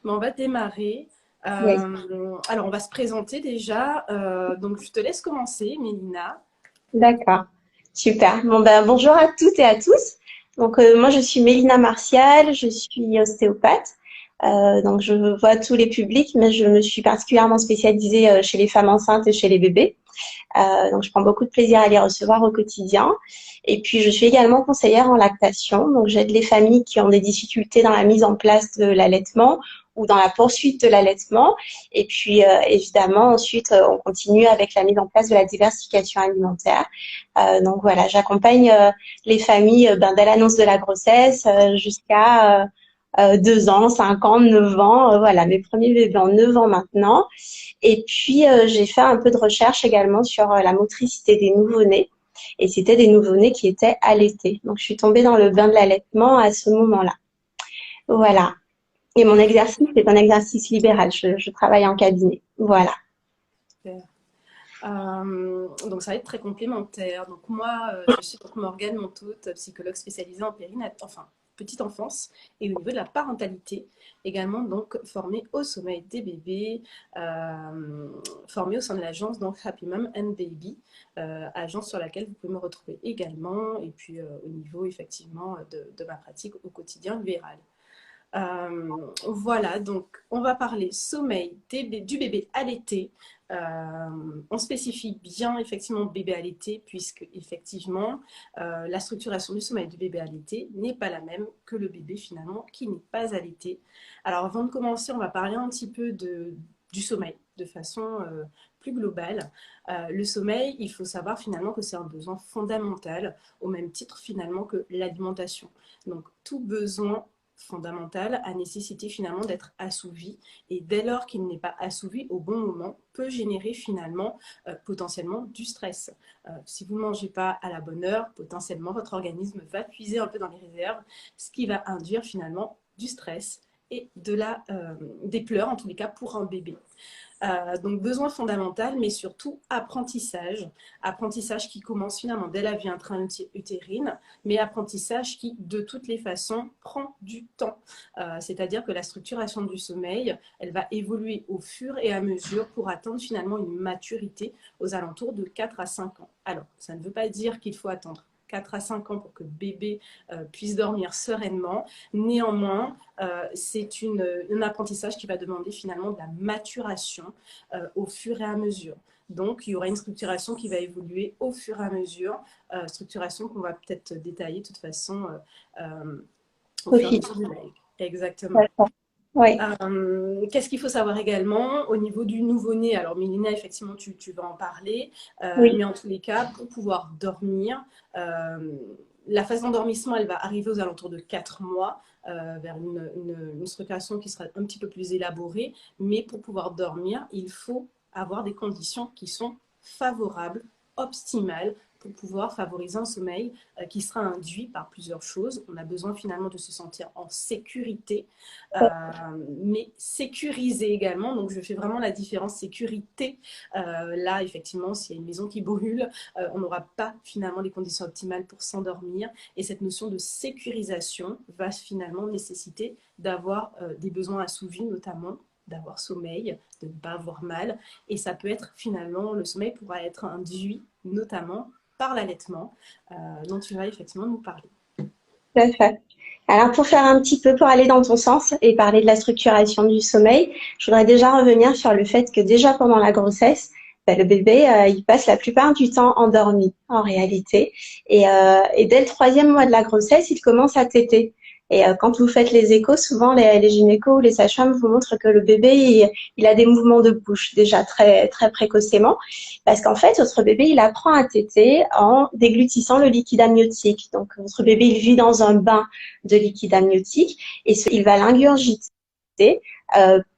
Mais on va démarrer. Oui, Alors, on va se présenter déjà. Donc, je te laisse commencer, Mélina. d'accord. Super. Bon, ben, bonjour à toutes et à tous. Donc, moi, je suis Mélina Martial, je suis ostéopathe. Donc, je vois tous les publics, mais je me suis particulièrement spécialisée chez les femmes enceintes et chez les bébés. Donc, je prends beaucoup de plaisir à les recevoir au quotidien. Et puis, je suis également conseillère en lactation. Donc, j'aide les familles qui ont des difficultés dans la mise en place de l'allaitement ou dans la poursuite de l'allaitement. Et puis, évidemment, ensuite, on continue avec la mise en place de la diversification alimentaire. Donc, voilà, j'accompagne les familles dès l'annonce de la grossesse jusqu'à 2 ans, 5 ans, 9 ans. Voilà, mes premiers bébés ont 9 ans maintenant. Et puis, j'ai fait un peu de recherche également sur la motricité des nouveau-nés. Et c'était des nouveau-nés qui étaient allaités. Donc, je suis tombée dans le bain de l'allaitement à ce moment-là. Voilà. Et mon exercice, c'est un exercice libéral. Je travaille en cabinet. Voilà. Super. Donc, ça va être très complémentaire. Donc, moi, je suis donc Morgane Montaute, psychologue spécialisée en enfin, petite enfance et au niveau de la parentalité. Également, donc, formée au sommeil des bébés, formée au sein de l'agence donc Happy Mom and Baby, agence sur laquelle vous pouvez me retrouver également. Et puis, au niveau, effectivement, de ma pratique au quotidien libéral. Voilà, donc on va parler sommeil du bébé allaité. On spécifie bien effectivement bébé allaité puisque effectivement la structuration du sommeil du bébé allaité n'est pas la même que le bébé finalement qui n'est pas allaité. Alors avant de commencer, on va parler un petit peu du sommeil de façon plus globale. Le sommeil, il faut savoir finalement que c'est un besoin fondamental au même titre finalement que l'alimentation. Donc tout besoin fondamental a nécessité finalement d'être assouvi et dès lors qu'il n'est pas assouvi au bon moment peut générer finalement potentiellement du stress. Si vous ne mangez pas à la bonne heure, potentiellement votre organisme va puiser un peu dans les réserves, ce qui va induire finalement du stress et des pleurs en tous les cas pour un bébé. Donc besoin fondamental, mais surtout apprentissage. Apprentissage qui commence finalement dès la vie intra-utérine, mais apprentissage qui, de toutes les façons, prend du temps. C'est-à-dire que la structuration du sommeil, elle va évoluer au fur et à mesure pour atteindre finalement une maturité aux alentours de 4 à 5 ans. Alors, ça ne veut pas dire qu'il faut attendre 4 à 5 ans pour que bébé puisse dormir sereinement. Néanmoins, c'est un apprentissage qui va demander finalement de la maturation au fur et à mesure. Donc, il y aura une structuration qui va évoluer au fur et à mesure, structuration qu'on va peut-être détailler de toute façon au fur et à Sophie. mesure du live. Exactement. D'accord. Oui. Qu'est-ce qu'il faut savoir également au niveau du nouveau-né? Alors, Mélina, effectivement, tu vas en parler, mais Oui. en tous les cas, pour pouvoir dormir, la phase d'endormissement, elle va arriver aux alentours de 4 mois, vers une structuration qui sera un petit peu plus élaborée, mais pour pouvoir dormir, il faut avoir des conditions qui sont favorables, optimales, pour pouvoir favoriser un sommeil qui sera induit par plusieurs choses. On a besoin finalement de se sentir en sécurité, euh, mais sécurisé également. Donc, je fais vraiment la différence sécurité. Là, effectivement, s'il y a une maison qui brûle, on n'aura pas finalement les conditions optimales pour s'endormir. Et cette notion de sécurisation va finalement nécessiter d'avoir des besoins assouvis, notamment d'avoir sommeil, de ne pas avoir mal. Et ça peut être finalement, le sommeil pourra être induit notamment par l'allaitement, dont tu vas effectivement nous parler. Tout à fait. Alors, pour faire un petit peu, pour aller dans ton sens et parler de la structuration du sommeil, je voudrais déjà revenir sur le fait que déjà pendant la grossesse, le bébé, il passe la plupart du temps endormi en réalité. Et dès le 3e mois de la grossesse, il commence à téter. Et quand vous faites les échos, souvent les gynécos ou les sages-femmes vous montrent que le bébé, il a des mouvements de bouche déjà très, très précocement. Parce qu'en fait, votre bébé, il apprend à téter en déglutissant le liquide amniotique. Donc, votre bébé, il vit dans un bain de liquide amniotique et il va l'ingurgiter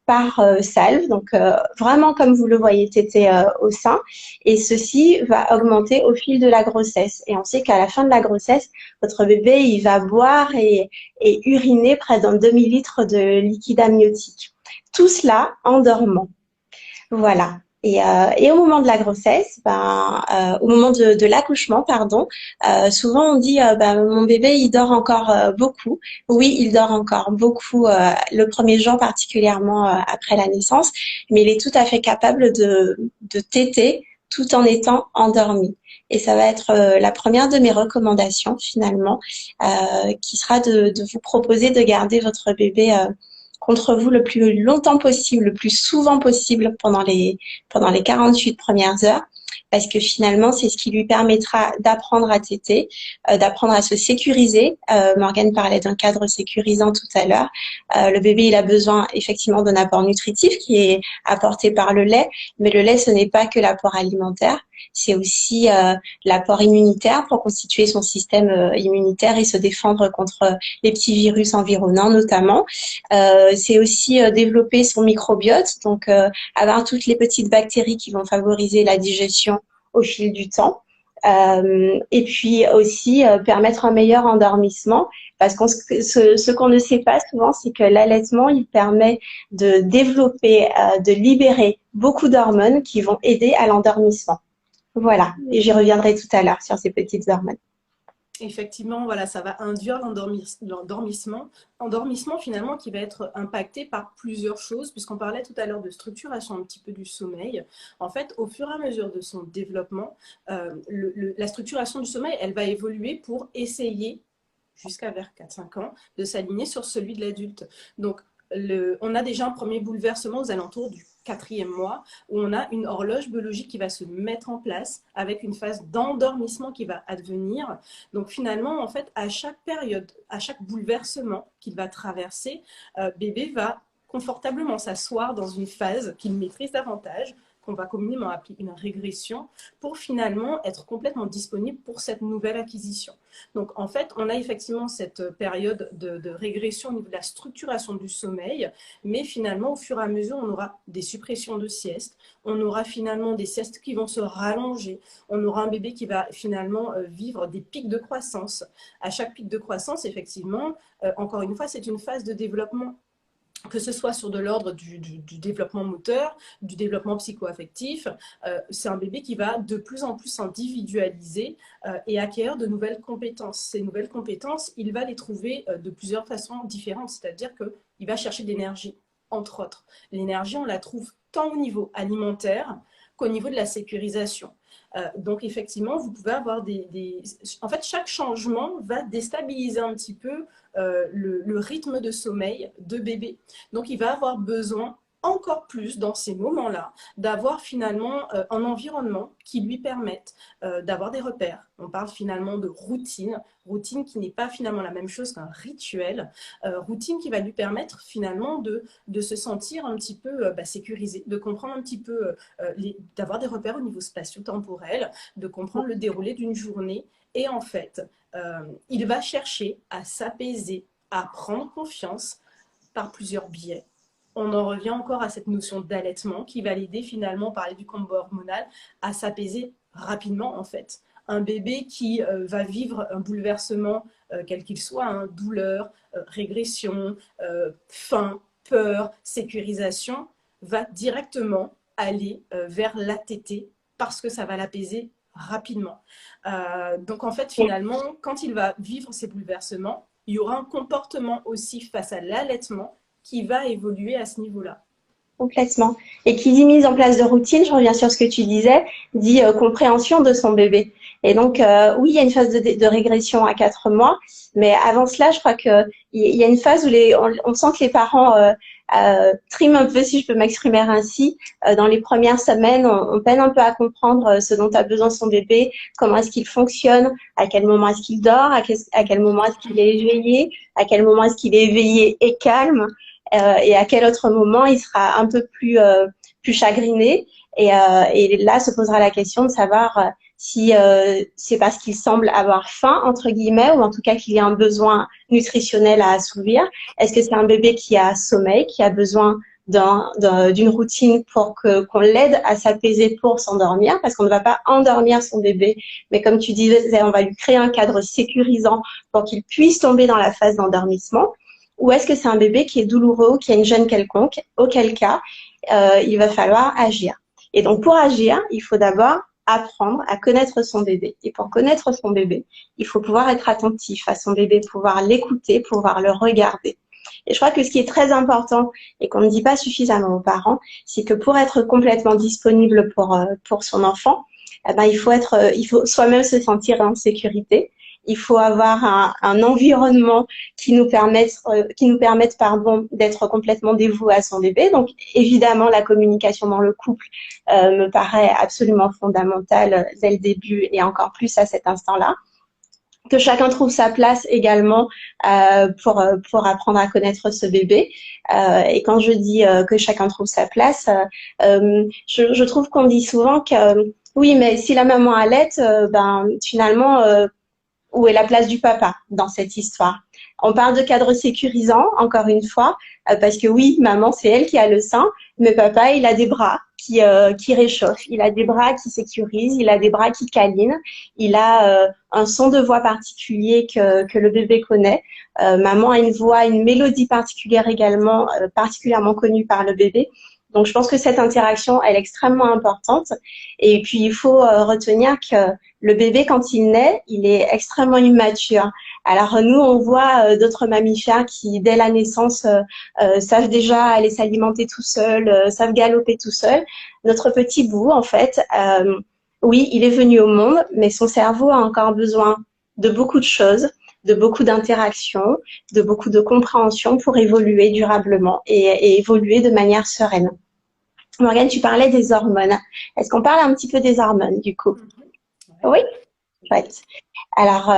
par salve, donc vraiment comme vous le voyez téter au sein. Et ceci va augmenter au fil de la grossesse. Et on sait qu'à la fin de la grossesse, votre bébé, il va boire et uriner près d'un demi-litre de liquide amniotique. Tout cela en dormant. Voilà. Et au moment de la grossesse, au moment de l'accouchement, pardon, souvent on dit mon bébé il dort encore beaucoup. Oui, il dort encore beaucoup le premier jour particulièrement après la naissance, mais il est tout à fait capable de téter tout en étant endormi. Et ça va être la première de mes recommandations finalement, qui sera de vous proposer de garder votre bébé contre vous le plus longtemps possible, le plus souvent possible pendant les 48 premières heures, parce que finalement, c'est ce qui lui permettra d'apprendre à téter, d'apprendre à se sécuriser. Morgane parlait d'un cadre sécurisant tout à l'heure. Le bébé, il a besoin effectivement d'un apport nutritif qui est apporté par le lait, mais le lait, ce n'est pas que l'apport alimentaire, c'est aussi l'apport immunitaire pour constituer son système immunitaire et se défendre contre les petits virus environnants notamment. C'est aussi développer son microbiote, donc avoir toutes les petites bactéries qui vont favoriser la digestion au fil du temps. Et puis aussi permettre un meilleur endormissement, parce que ce qu'on ne sait pas souvent, c'est que l'allaitement, il permet de développer, de libérer beaucoup d'hormones qui vont aider à l'endormissement. Voilà, et j'y reviendrai tout à l'heure sur ces petites hormones. Effectivement, voilà, ça va induire l'endormissement finalement qui va être impacté par plusieurs choses, puisqu'on parlait tout à l'heure de structuration un petit peu du sommeil. En fait, au fur et à mesure de son développement, la structuration du sommeil, elle va évoluer pour essayer, jusqu'à vers 4-5 ans, de s'aligner sur celui de l'adulte. Donc, on a déjà un premier bouleversement aux alentours du 4e mois, où on a une horloge biologique qui va se mettre en place avec une phase d'endormissement qui va advenir. Donc finalement, en fait, à chaque période, à chaque bouleversement qu'il va traverser, bébé va confortablement s'asseoir dans une phase qu'il maîtrise davantage, qu'on va communément appeler une régression, pour finalement être complètement disponible pour cette nouvelle acquisition. Donc en fait, on a effectivement cette période de régression au niveau de la structuration du sommeil, mais finalement, au fur et à mesure, on aura des suppressions de sieste, on aura finalement des siestes qui vont se rallonger, on aura un bébé qui va finalement vivre des pics de croissance. À chaque pic de croissance, effectivement, encore une fois, c'est une phase de développement, que ce soit sur de l'ordre du développement moteur, du développement psycho-affectif. C'est un bébé qui va de plus en plus s'individualiser et acquérir de nouvelles compétences. Ces nouvelles compétences, il va les trouver de plusieurs façons différentes, c'est-à-dire qu'il va chercher de l'énergie, entre autres. L'énergie, on la trouve tant au niveau alimentaire qu'au niveau de la sécurisation. Donc effectivement, vous pouvez avoir En fait, chaque changement va déstabiliser un petit peu le rythme de sommeil de bébé. Donc il va avoir besoin encore plus dans ces moments-là d'avoir finalement un environnement qui lui permette d'avoir des repères. On parle finalement de routine qui n'est pas finalement la même chose qu'un rituel, routine qui va lui permettre finalement de se sentir un petit peu sécurisé, de comprendre un petit peu, d'avoir des repères au niveau spatio-temporel, de comprendre le déroulé d'une journée. Et en fait, il va chercher à s'apaiser, à prendre confiance par plusieurs biais. On en revient encore à cette notion d'allaitement qui va l'aider finalement, parler du combo hormonal, à s'apaiser rapidement en fait. Un bébé qui va vivre un bouleversement, quel qu'il soit, hein, douleur, régression, faim, peur, sécurisation, va directement aller vers l'ATT parce que ça va l'apaiser rapidement. Donc en fait, finalement, quand il va vivre ces bouleversements, il y aura un comportement aussi face à l'allaitement qui va évoluer à ce niveau-là. Complètement. Et qui dit mise en place de routine, je reviens sur ce que tu disais, dit compréhension de son bébé. Et donc, oui, il y a une phase de régression à 4 mois, mais avant cela, je crois que il y a une phase où on sent que les parents triment un peu, si je peux m'exprimer ainsi. Dans les premières semaines, on peine un peu à comprendre ce dont a besoin son bébé, comment est-ce qu'il fonctionne, à quel moment est-ce qu'il dort, à quel moment est-ce qu'il est éveillé, à quel moment est-ce qu'il est éveillé et calme. Et à quel autre moment il sera un peu plus chagriné et là se posera la question de savoir si c'est parce qu'il semble avoir faim entre guillemets ou en tout cas qu'il y a un besoin nutritionnel à assouvir. Est-ce que c'est un bébé qui a sommeil, qui a besoin d'une routine pour qu'on l'aide à s'apaiser pour s'endormir, parce qu'on ne va pas endormir son bébé, mais comme tu disais, on va lui créer un cadre sécurisant pour qu'il puisse tomber dans la phase d'endormissement. Ou est-ce que c'est un bébé qui est douloureux ou qui a une gêne quelconque, auquel cas il va falloir agir. Et donc, pour agir, il faut d'abord apprendre à connaître son bébé. Et pour connaître son bébé, il faut pouvoir être attentif à son bébé, pouvoir l'écouter, pouvoir le regarder. Et je crois que ce qui est très important et qu'on ne dit pas suffisamment aux parents, c'est que pour être complètement disponible pour son enfant, eh ben, il faut soi-même se sentir en sécurité. Il faut avoir un environnement qui nous permette, pardon, d'être complètement dévoué à son bébé. Donc, évidemment, la communication dans le couple me paraît absolument fondamentale dès le début et encore plus à cet instant-là. Que chacun trouve sa place également pour apprendre à connaître ce bébé. Et quand je dis que chacun trouve sa place, je trouve qu'on dit souvent que oui, mais si la maman allait, ben finalement où est la place du papa dans cette histoire. On parle de cadre sécurisant, encore une fois, parce que oui, maman, c'est elle qui a le sein, mais papa, il a des bras qui réchauffent, il a des bras qui sécurisent, il a des bras qui câlinent, il a un son de voix particulier que le bébé connaît. Maman a une voix, une mélodie particulière également, particulièrement connue par le bébé. Donc, je pense que cette interaction, elle est extrêmement importante. Et puis, il faut retenir que le bébé, quand il naît, il est extrêmement immature. Alors, nous, on voit d'autres mammifères qui, dès la naissance, savent déjà aller s'alimenter tout seul, savent galoper tout seul. Notre petit bout, en fait, oui, il est venu au monde, mais son cerveau a encore besoin de beaucoup de choses, de beaucoup d'interactions, de beaucoup de compréhension pour évoluer durablement et évoluer de manière sereine. Morgane, tu parlais des hormones. Est-ce qu'on parle un petit peu des hormones, du coup? Oui, chouette. Alors,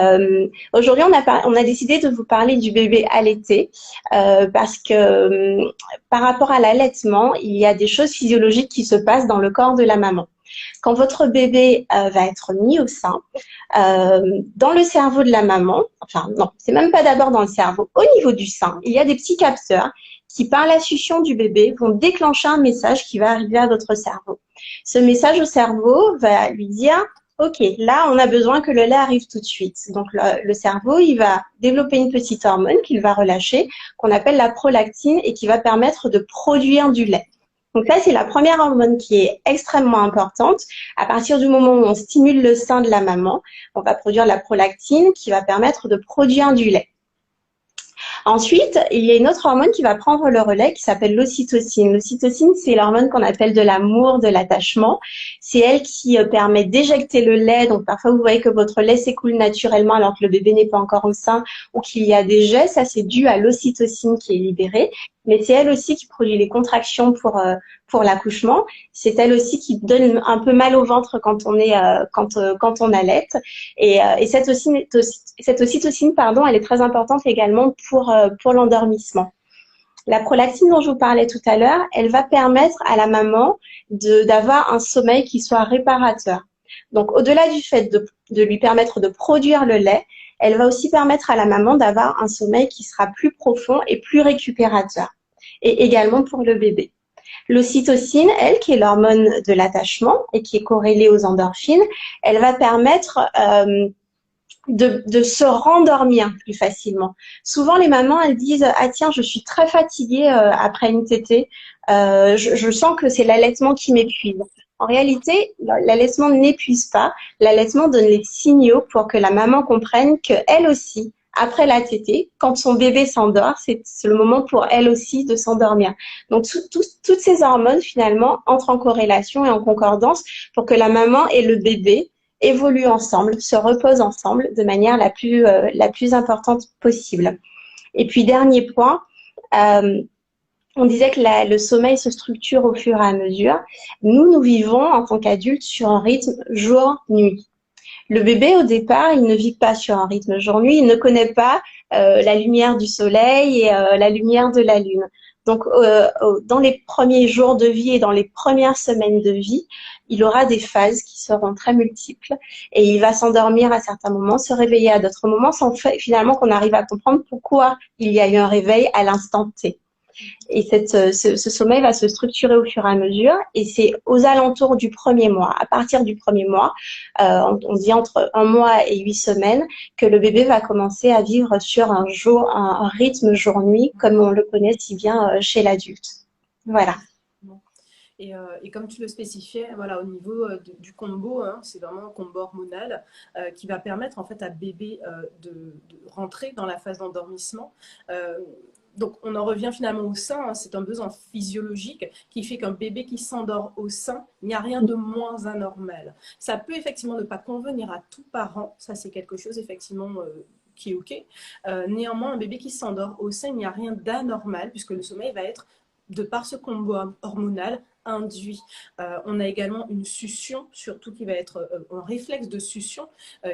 aujourd'hui, on a décidé de vous parler du bébé allaité parce que par rapport à l'allaitement, il y a des choses physiologiques qui se passent dans le corps de la maman. Quand votre bébé va être mis au sein, dans le cerveau de la maman, enfin non, c'est même pas d'abord dans le cerveau, au niveau du sein, il y a des petits capteurs qui, par la succion du bébé, vont déclencher un message qui va arriver à votre cerveau. Ce message au cerveau va lui dire « Ok, là, on a besoin que le lait arrive tout de suite. » Donc, le cerveau, il va développer une petite hormone qu'il va relâcher, qu'on appelle la prolactine et qui va permettre de produire du lait. Donc là, c'est la première hormone qui est extrêmement importante. À partir du moment où on stimule le sein de la maman, on va produire la prolactine qui va permettre de produire du lait. Ensuite, il y a une autre hormone qui va prendre le relais qui s'appelle l'ocytocine. L'ocytocine, c'est l'hormone qu'on appelle de l'amour, de l'attachement. C'est elle qui permet d'éjecter le lait. Donc, parfois, vous voyez que votre lait s'écoule naturellement alors que le bébé n'est pas encore au sein ou qu'il y a des jets. Ça, c'est dû à l'ocytocine qui est libérée. Mais c'est elle aussi qui produit les contractions pour l'accouchement. C'est elle aussi qui donne un peu mal au ventre quand on est quand on allaite. Et cette ocytocine, pardon, elle est très importante également pour l'endormissement. La prolactine dont je vous parlais tout à l'heure, elle va permettre à la maman d'avoir un sommeil qui soit réparateur. Donc, au-delà du fait de lui permettre de produire le lait, elle va aussi permettre à la maman d'avoir un sommeil qui sera plus profond et plus récupérateur. Et également pour le bébé. L'ocytocine, elle, qui est l'hormone de l'attachement et qui est corrélée aux endorphines, elle va permettre de se rendormir plus facilement. Souvent, les mamans, elles disent « Ah tiens, je suis très fatiguée après une tétée, je sens que c'est l'allaitement qui m'épuise. » En réalité, l'allaitement n'épuise pas. L'allaitement donne les signaux pour que la maman comprenne qu'elle aussi, après la tétée, quand son bébé s'endort, c'est le moment pour elle aussi de s'endormir. Donc, toutes ces hormones, finalement, entrent en corrélation et en concordance pour que la maman et le bébé évoluent ensemble, se reposent ensemble de manière la plus importante possible. Et puis, dernier point, on disait que le sommeil se structure au fur et à mesure. Nous vivons en tant qu'adultes sur un rythme jour-nuit. Le bébé, au départ, il ne vit pas sur un rythme jour-nuit, il ne connaît pas la lumière du soleil et la lumière de la lune. Donc, dans les premiers jours de vie et dans les premières semaines de vie, il aura des phases qui seront très multiples et il va s'endormir à certains moments, se réveiller à d'autres moments, sans finalement qu'on arrive à comprendre pourquoi il y a eu un réveil à l'instant T. Et ce sommeil va se structurer au fur et à mesure et c'est aux alentours du premier mois. À partir du premier mois, on dit entre 1 mois et 8 semaines, que le bébé va commencer à vivre sur un rythme jour-nuit comme on le connaît si bien chez l'adulte. Voilà. Et comme tu le spécifiais, voilà, au niveau du combo, hein, c'est vraiment un combo hormonal qui va permettre en fait à bébé de rentrer dans la phase d'endormissement. Euh, donc on en revient finalement au sein, hein, c'est un besoin physiologique qui fait qu'un bébé qui s'endort au sein, il n'y a rien de moins anormal. Ça peut effectivement ne pas convenir à tout parent, ça c'est quelque chose effectivement qui est OK. Néanmoins, un bébé qui s'endort au sein, il n'y a rien d'anormal puisque le sommeil va être, de par ce combo hormonal, induit. On a également une succion, surtout qui va être un réflexe de succion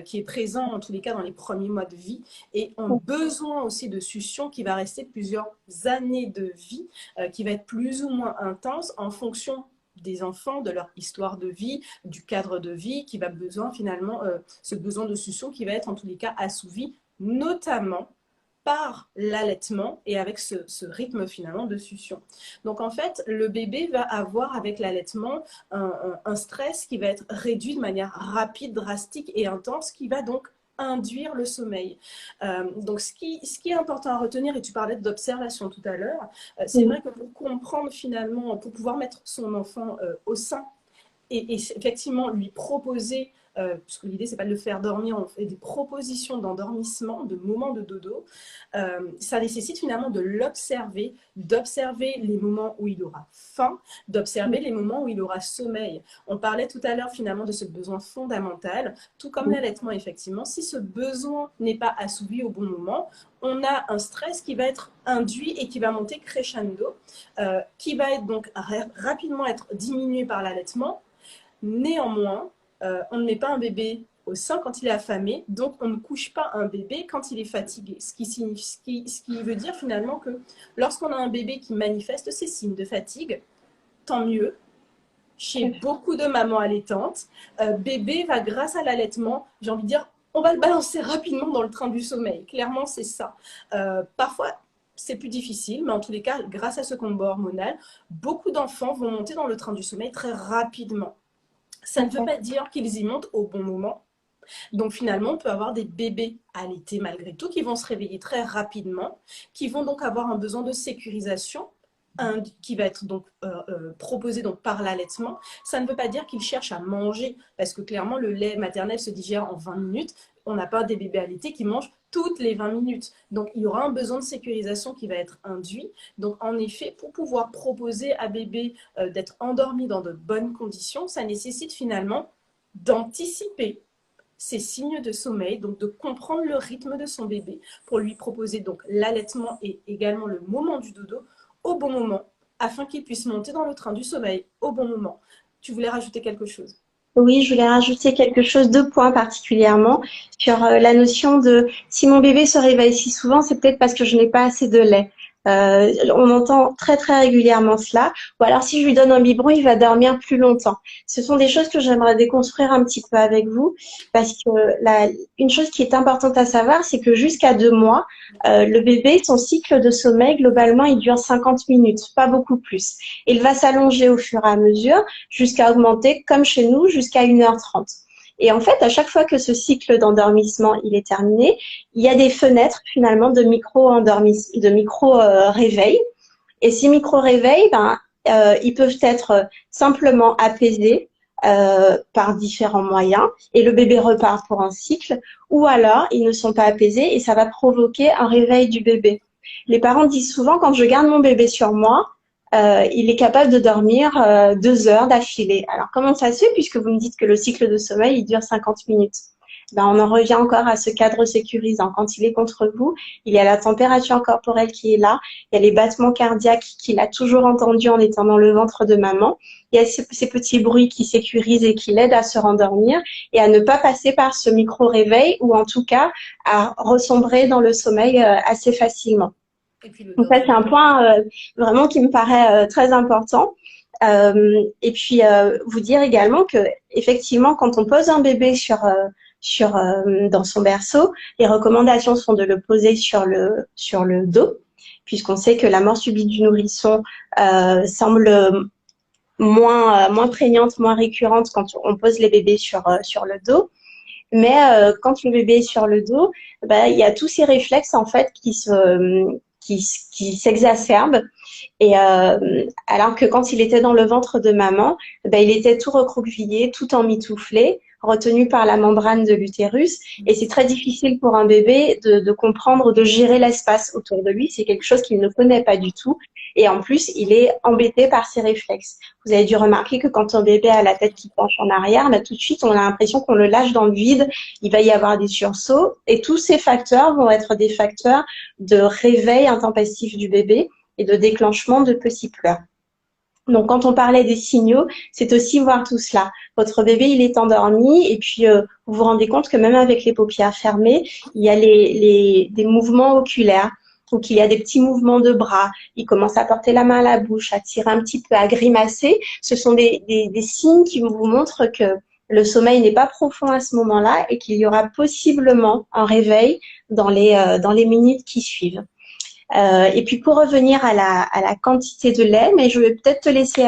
qui est présent en tous les cas dans les premiers mois de vie et un besoin aussi de succion qui va rester plusieurs années de vie, qui va être plus ou moins intense en fonction des enfants, de leur histoire de vie, du cadre de vie, qui va besoin finalement, ce besoin de succion qui va être en tous les cas assouvi, notamment par l'allaitement et avec ce rythme finalement de succion. Donc en fait, le bébé va avoir avec l'allaitement un stress qui va être réduit de manière rapide, drastique et intense, qui va donc induire le sommeil. Donc ce qui est important à retenir, et tu parlais d'observation tout à l'heure, c'est vrai que pour comprendre finalement, pour pouvoir mettre son enfant au sein et effectivement lui proposer, parce que l'idée c'est pas de le faire dormir, on fait des propositions d'endormissement, de moments de dodo, ça nécessite finalement de l'observer, d'observer les moments où il aura faim, d'observer les moments où il aura sommeil. On parlait tout à l'heure finalement de ce besoin fondamental, tout comme l'allaitement effectivement, si ce besoin n'est pas assouvi au bon moment, on a un stress qui va être induit et qui va monter crescendo, qui va être donc rapidement être diminué par l'allaitement. Néanmoins, on ne met pas un bébé au sein quand il est affamé, donc on ne couche pas un bébé quand il est fatigué. Ce qui veut dire finalement que lorsqu'on a un bébé qui manifeste ces signes de fatigue, tant mieux. Chez beaucoup de mamans allaitantes, bébé va, grâce à l'allaitement, j'ai envie de dire, on va le balancer rapidement dans le train du sommeil. Clairement, c'est ça. Parfois, c'est plus difficile, mais en tous les cas, grâce à ce combo hormonal, beaucoup d'enfants vont monter dans le train du sommeil très rapidement. Ça ne veut pas dire qu'ils y montent au bon moment. Donc finalement, on peut avoir des bébés allaités malgré tout qui vont se réveiller très rapidement, qui vont donc avoir un besoin de sécurisation qui va être donc proposé donc par l'allaitement. Ça ne veut pas dire qu'ils cherchent à manger, parce que clairement, le lait maternel se digère en 20 minutes. On n'a pas des bébés allaités qui mangent toutes les 20 minutes. Donc, il y aura un besoin de sécurisation qui va être induit. Donc, en effet, pour pouvoir proposer à bébé d'être endormi dans de bonnes conditions, ça nécessite finalement d'anticiper ces signes de sommeil, donc de comprendre le rythme de son bébé pour lui proposer donc l'allaitement et également le moment du dodo au bon moment, afin qu'il puisse monter dans le train du sommeil au bon moment. Tu voulais rajouter quelque chose? Oui, je voulais rajouter quelque chose, deux points particulièrement, sur la notion de si mon bébé se réveille si souvent, c'est peut-être parce que je n'ai pas assez de lait. On entend très très régulièrement cela. Ou alors si je lui donne un biberon, il va dormir plus longtemps. Ce sont des choses que j'aimerais déconstruire un petit peu avec vous, parce que une chose qui est importante à savoir, c'est que jusqu'à 2 mois, le bébé, son cycle de sommeil, globalement, il dure 50 minutes, pas beaucoup plus. Il va s'allonger au fur et à mesure jusqu'à augmenter, comme chez nous, jusqu'à 1h30. Et en fait, à chaque fois que ce cycle d'endormissement il est terminé, il y a des fenêtres finalement de micro-réveil. Et ces micro-réveils, ils peuvent être simplement apaisés par différents moyens et le bébé repart pour un cycle, ou alors ils ne sont pas apaisés et ça va provoquer un réveil du bébé. Les parents disent souvent, quand je garde mon bébé sur moi, il est capable de dormir 2 heures d'affilée. Alors, comment ça se fait, puisque vous me dites que le cycle de sommeil, il dure 50 minutes? On en revient encore à ce cadre sécurisant. Quand il est contre vous, il y a la température corporelle qui est là, il y a les battements cardiaques qu'il a toujours entendus en étant dans le ventre de maman, il y a ces petits bruits qui sécurisent et qui l'aident à se rendormir et à ne pas passer par ce micro-réveil ou en tout cas à ressombrer dans le sommeil assez facilement. Donc ça, c'est un point vraiment qui me paraît très important. Et puis, vous dire également que effectivement, quand on pose un bébé dans son berceau, les recommandations sont de le poser sur le dos, puisqu'on sait que la mort subite du nourrisson semble moins prégnante, moins récurrente quand on pose les bébés sur le dos. Mais quand le bébé est sur le dos, il y a tous ces réflexes en fait qui s'exacerbe. Et alors que quand il était dans le ventre de maman, ben, il était tout recroquevillé, tout emmitouflé, retenu par la membrane de l'utérus. Et c'est très difficile pour un bébé de comprendre, de gérer l'espace autour de lui. C'est quelque chose qu'il ne connaît pas du tout. Et en plus, il est embêté par ses réflexes. Vous avez dû remarquer que quand un bébé a la tête qui penche en arrière, là, tout de suite, on a l'impression qu'on le lâche dans le vide. Il va y avoir des sursauts. Et tous ces facteurs vont être des facteurs de réveil intempestif du bébé et de déclenchement de petits pleurs. Donc, quand on parlait des signaux, c'est aussi voir tout cela. Votre bébé, il est endormi et puis vous vous rendez compte que même avec les paupières fermées, il y a des mouvements oculaires ou qu'il y a des petits mouvements de bras. Il commence à porter la main à la bouche, à tirer un petit peu, à grimacer. Ce sont des signes qui vous montrent que le sommeil n'est pas profond à ce moment-là et qu'il y aura possiblement un réveil dans les minutes qui suivent. Et puis pour revenir à la quantité de lait, mais je vais peut-être te laisser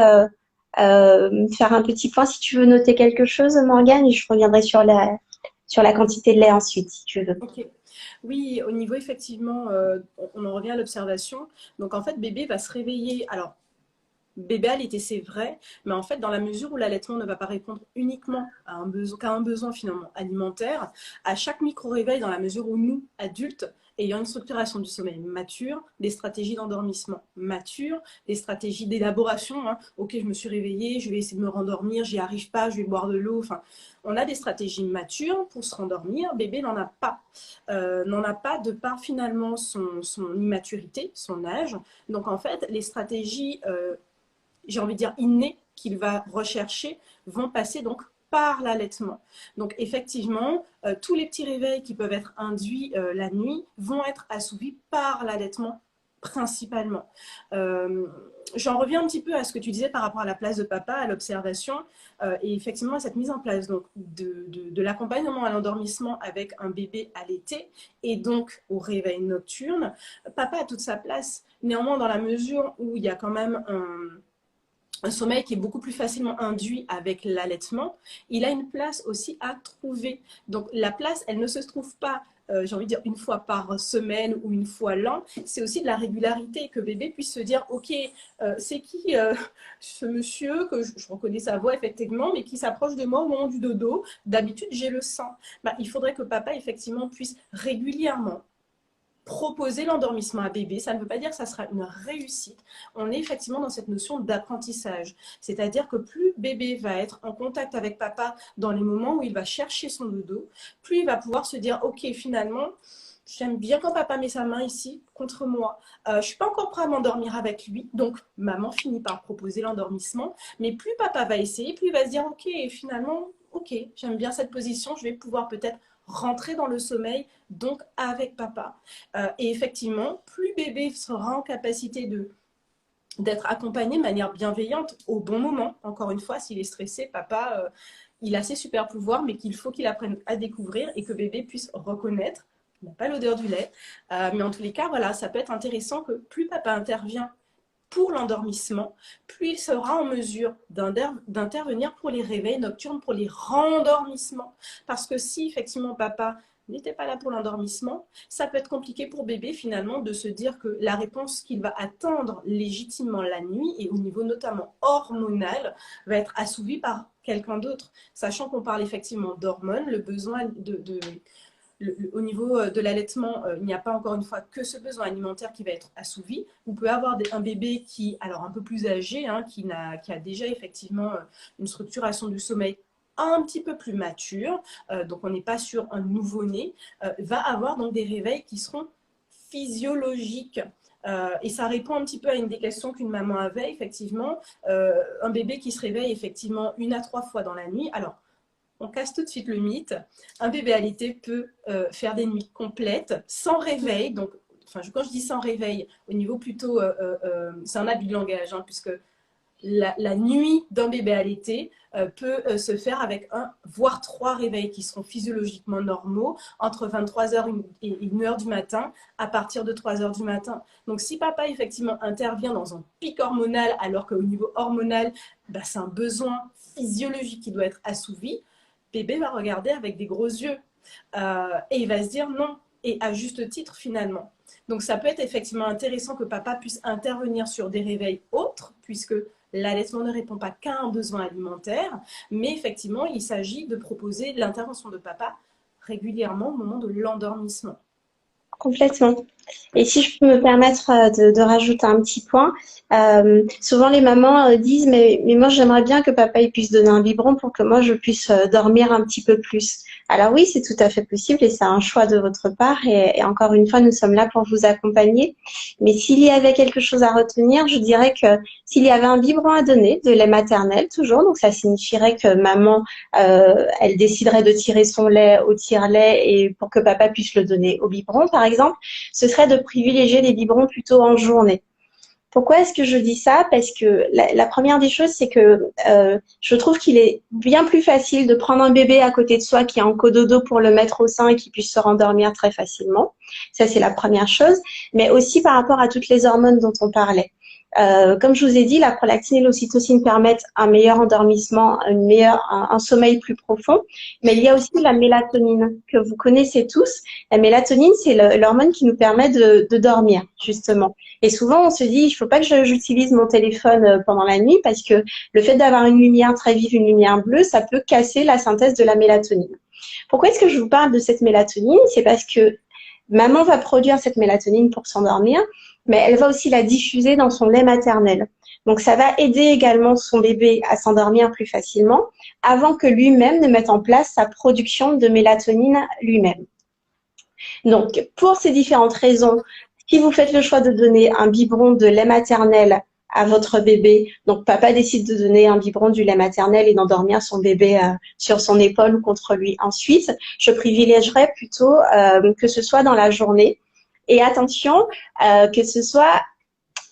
faire un petit point si tu veux noter quelque chose, Morgane, et je reviendrai sur la quantité de lait ensuite, si tu veux. Ok. Oui, au niveau effectivement, on en revient à l'observation. Donc en fait, bébé va se réveiller. Alors, bébé allaité, c'est vrai, mais en fait, dans la mesure où l'allaitement ne va pas répondre uniquement qu'à un besoin finalement alimentaire, à chaque micro-réveil, dans la mesure où nous, adultes, ayant une structuration du sommeil mature, des stratégies d'endormissement matures, des stratégies d'élaboration, hein. Ok, je me suis réveillée, je vais essayer de me rendormir, j'y arrive pas, je vais boire de l'eau. Enfin, on a des stratégies matures pour se rendormir. Bébé n'en a pas. N'en a pas de par finalement son immaturité, son âge. Donc en fait, les stratégies j'ai envie de dire innés qu'il va rechercher vont passer donc par l'allaitement. Donc effectivement, tous les petits réveils qui peuvent être induits la nuit vont être assouvis par l'allaitement principalement. J'en reviens un petit peu à ce que tu disais par rapport à la place de papa, à l'observation, et effectivement à cette mise en place donc, de l'accompagnement à l'endormissement avec un bébé allaité et donc au réveil nocturne. Papa a toute sa place, néanmoins dans la mesure où il y a quand même un sommeil qui est beaucoup plus facilement induit avec l'allaitement, il a une place aussi à trouver. Donc la place, elle ne se trouve pas, j'ai envie de dire, une fois par semaine ou une fois l'an. C'est aussi de la régularité, que bébé puisse se dire, ok, c'est qui ce monsieur, que je reconnais sa voix effectivement, mais qui s'approche de moi au moment du dodo. D'habitude, j'ai le sein. Bah, il faudrait que papa, effectivement, puisse régulièrement proposer l'endormissement à bébé. Ça ne veut pas dire que ça sera une réussite. On est effectivement dans cette notion d'apprentissage. C'est-à-dire que plus bébé va être en contact avec papa dans les moments où il va chercher son dodo, plus il va pouvoir se dire, ok, finalement, j'aime bien quand papa met sa main ici contre moi. Je ne suis pas encore prêt à m'endormir avec lui. Donc, maman finit par proposer l'endormissement. Mais plus papa va essayer, plus il va se dire, ok, finalement, ok, j'aime bien cette position. Je vais pouvoir peut-être rentrer dans le sommeil, donc avec papa. Et effectivement, plus bébé sera en capacité d'être accompagné de manière bienveillante au bon moment. Encore une fois, s'il est stressé, papa, il a ses super pouvoirs, mais qu'il faut qu'il apprenne à découvrir et que bébé puisse reconnaître. Il n'a pas l'odeur du lait. Mais en tous les cas, voilà, ça peut être intéressant que plus papa intervient pour l'endormissement, plus il sera en mesure d'intervenir pour les réveils nocturnes, pour les rendormissements. Parce que si effectivement papa n'était pas là pour l'endormissement, ça peut être compliqué pour bébé finalement de se dire que la réponse qu'il va attendre légitimement la nuit et au niveau notamment hormonal va être assouvie par quelqu'un d'autre. Sachant qu'on parle effectivement d'hormones, le besoin au niveau de l'allaitement, il n'y a pas encore une fois que ce besoin alimentaire qui va être assouvi. Vous pouvez avoir un bébé qui, alors un peu plus âgé, hein, qui a déjà effectivement une structuration du sommeil un petit peu plus mature, donc on n'est pas sur un nouveau-né, va avoir donc des réveils qui seront physiologiques. Et ça répond un petit peu à une des questions qu'une maman avait, effectivement. Un bébé qui se réveille effectivement 1 à 3 fois dans la nuit. Alors, on casse tout de suite le mythe. Un bébé allaité peut faire des nuits complètes, sans réveil. Donc, enfin, quand je dis sans réveil, au niveau plutôt, c'est un abus de langage, hein, puisque la nuit d'un bébé allaité peut se faire avec 1, voire 3 réveils qui seront physiologiquement normaux entre 23h et 1h du matin, à partir de 3h du matin. Donc, si papa, effectivement, intervient dans un pic hormonal, alors qu'au niveau hormonal, bah, c'est un besoin physiologique qui doit être assouvi, bébé va regarder avec des gros yeux et il va se dire non. et à juste titre finalement. Donc ça peut être effectivement intéressant que papa puisse intervenir sur des réveils autres, puisque l'allaitement ne répond pas qu'à un besoin alimentaire, mais effectivement, il s'agit de proposer l'intervention de papa régulièrement au moment de l'endormissement. Complètement. Et si je peux me permettre de rajouter un petit point, souvent les mamans disent mais moi j'aimerais bien que papa il puisse donner un biberon pour que moi je puisse dormir un petit peu plus. Alors oui, c'est tout à fait possible et c'est un choix de votre part et encore une fois nous sommes là pour vous accompagner. Mais s'il y avait quelque chose à retenir, je dirais que s'il y avait un biberon à donner, de lait maternel toujours, donc ça signifierait que maman elle déciderait de tirer son lait au tire-lait et pour que papa puisse le donner au biberon par exemple, ce serait de privilégier les biberons plutôt en journée. Pourquoi est-ce que je dis ça? Parce que la première des choses, c'est que je trouve qu'il est bien plus facile de prendre un bébé à côté de soi qui est en cododo pour le mettre au sein et qui puisse se rendormir très facilement. Ça, c'est la première chose. Mais aussi par rapport à toutes les hormones dont on parlait. Comme je vous ai dit, la prolactine et l'ocytocine permettent un meilleur endormissement, un sommeil plus profond. Mais il y a aussi la mélatonine que vous connaissez tous. La mélatonine, c'est l'hormone qui nous permet de dormir, justement. Et souvent, on se dit, il faut pas que j'utilise mon téléphone pendant la nuit parce que le fait d'avoir une lumière très vive, une lumière bleue, ça peut casser la synthèse de la mélatonine. Pourquoi est-ce que je vous parle de cette mélatonine? C'est parce que maman va produire cette mélatonine pour s'endormir, mais elle va aussi la diffuser dans son lait maternel. Donc, ça va aider également son bébé à s'endormir plus facilement avant que lui-même ne mette en place sa production de mélatonine lui-même. Donc, pour ces différentes raisons, si vous faites le choix de donner un biberon de lait maternel à votre bébé, donc papa décide de donner un biberon du lait maternel et d'endormir son bébé sur son épaule ou contre lui ensuite, je privilégierais plutôt que ce soit dans la journée. Et attention, que ce soit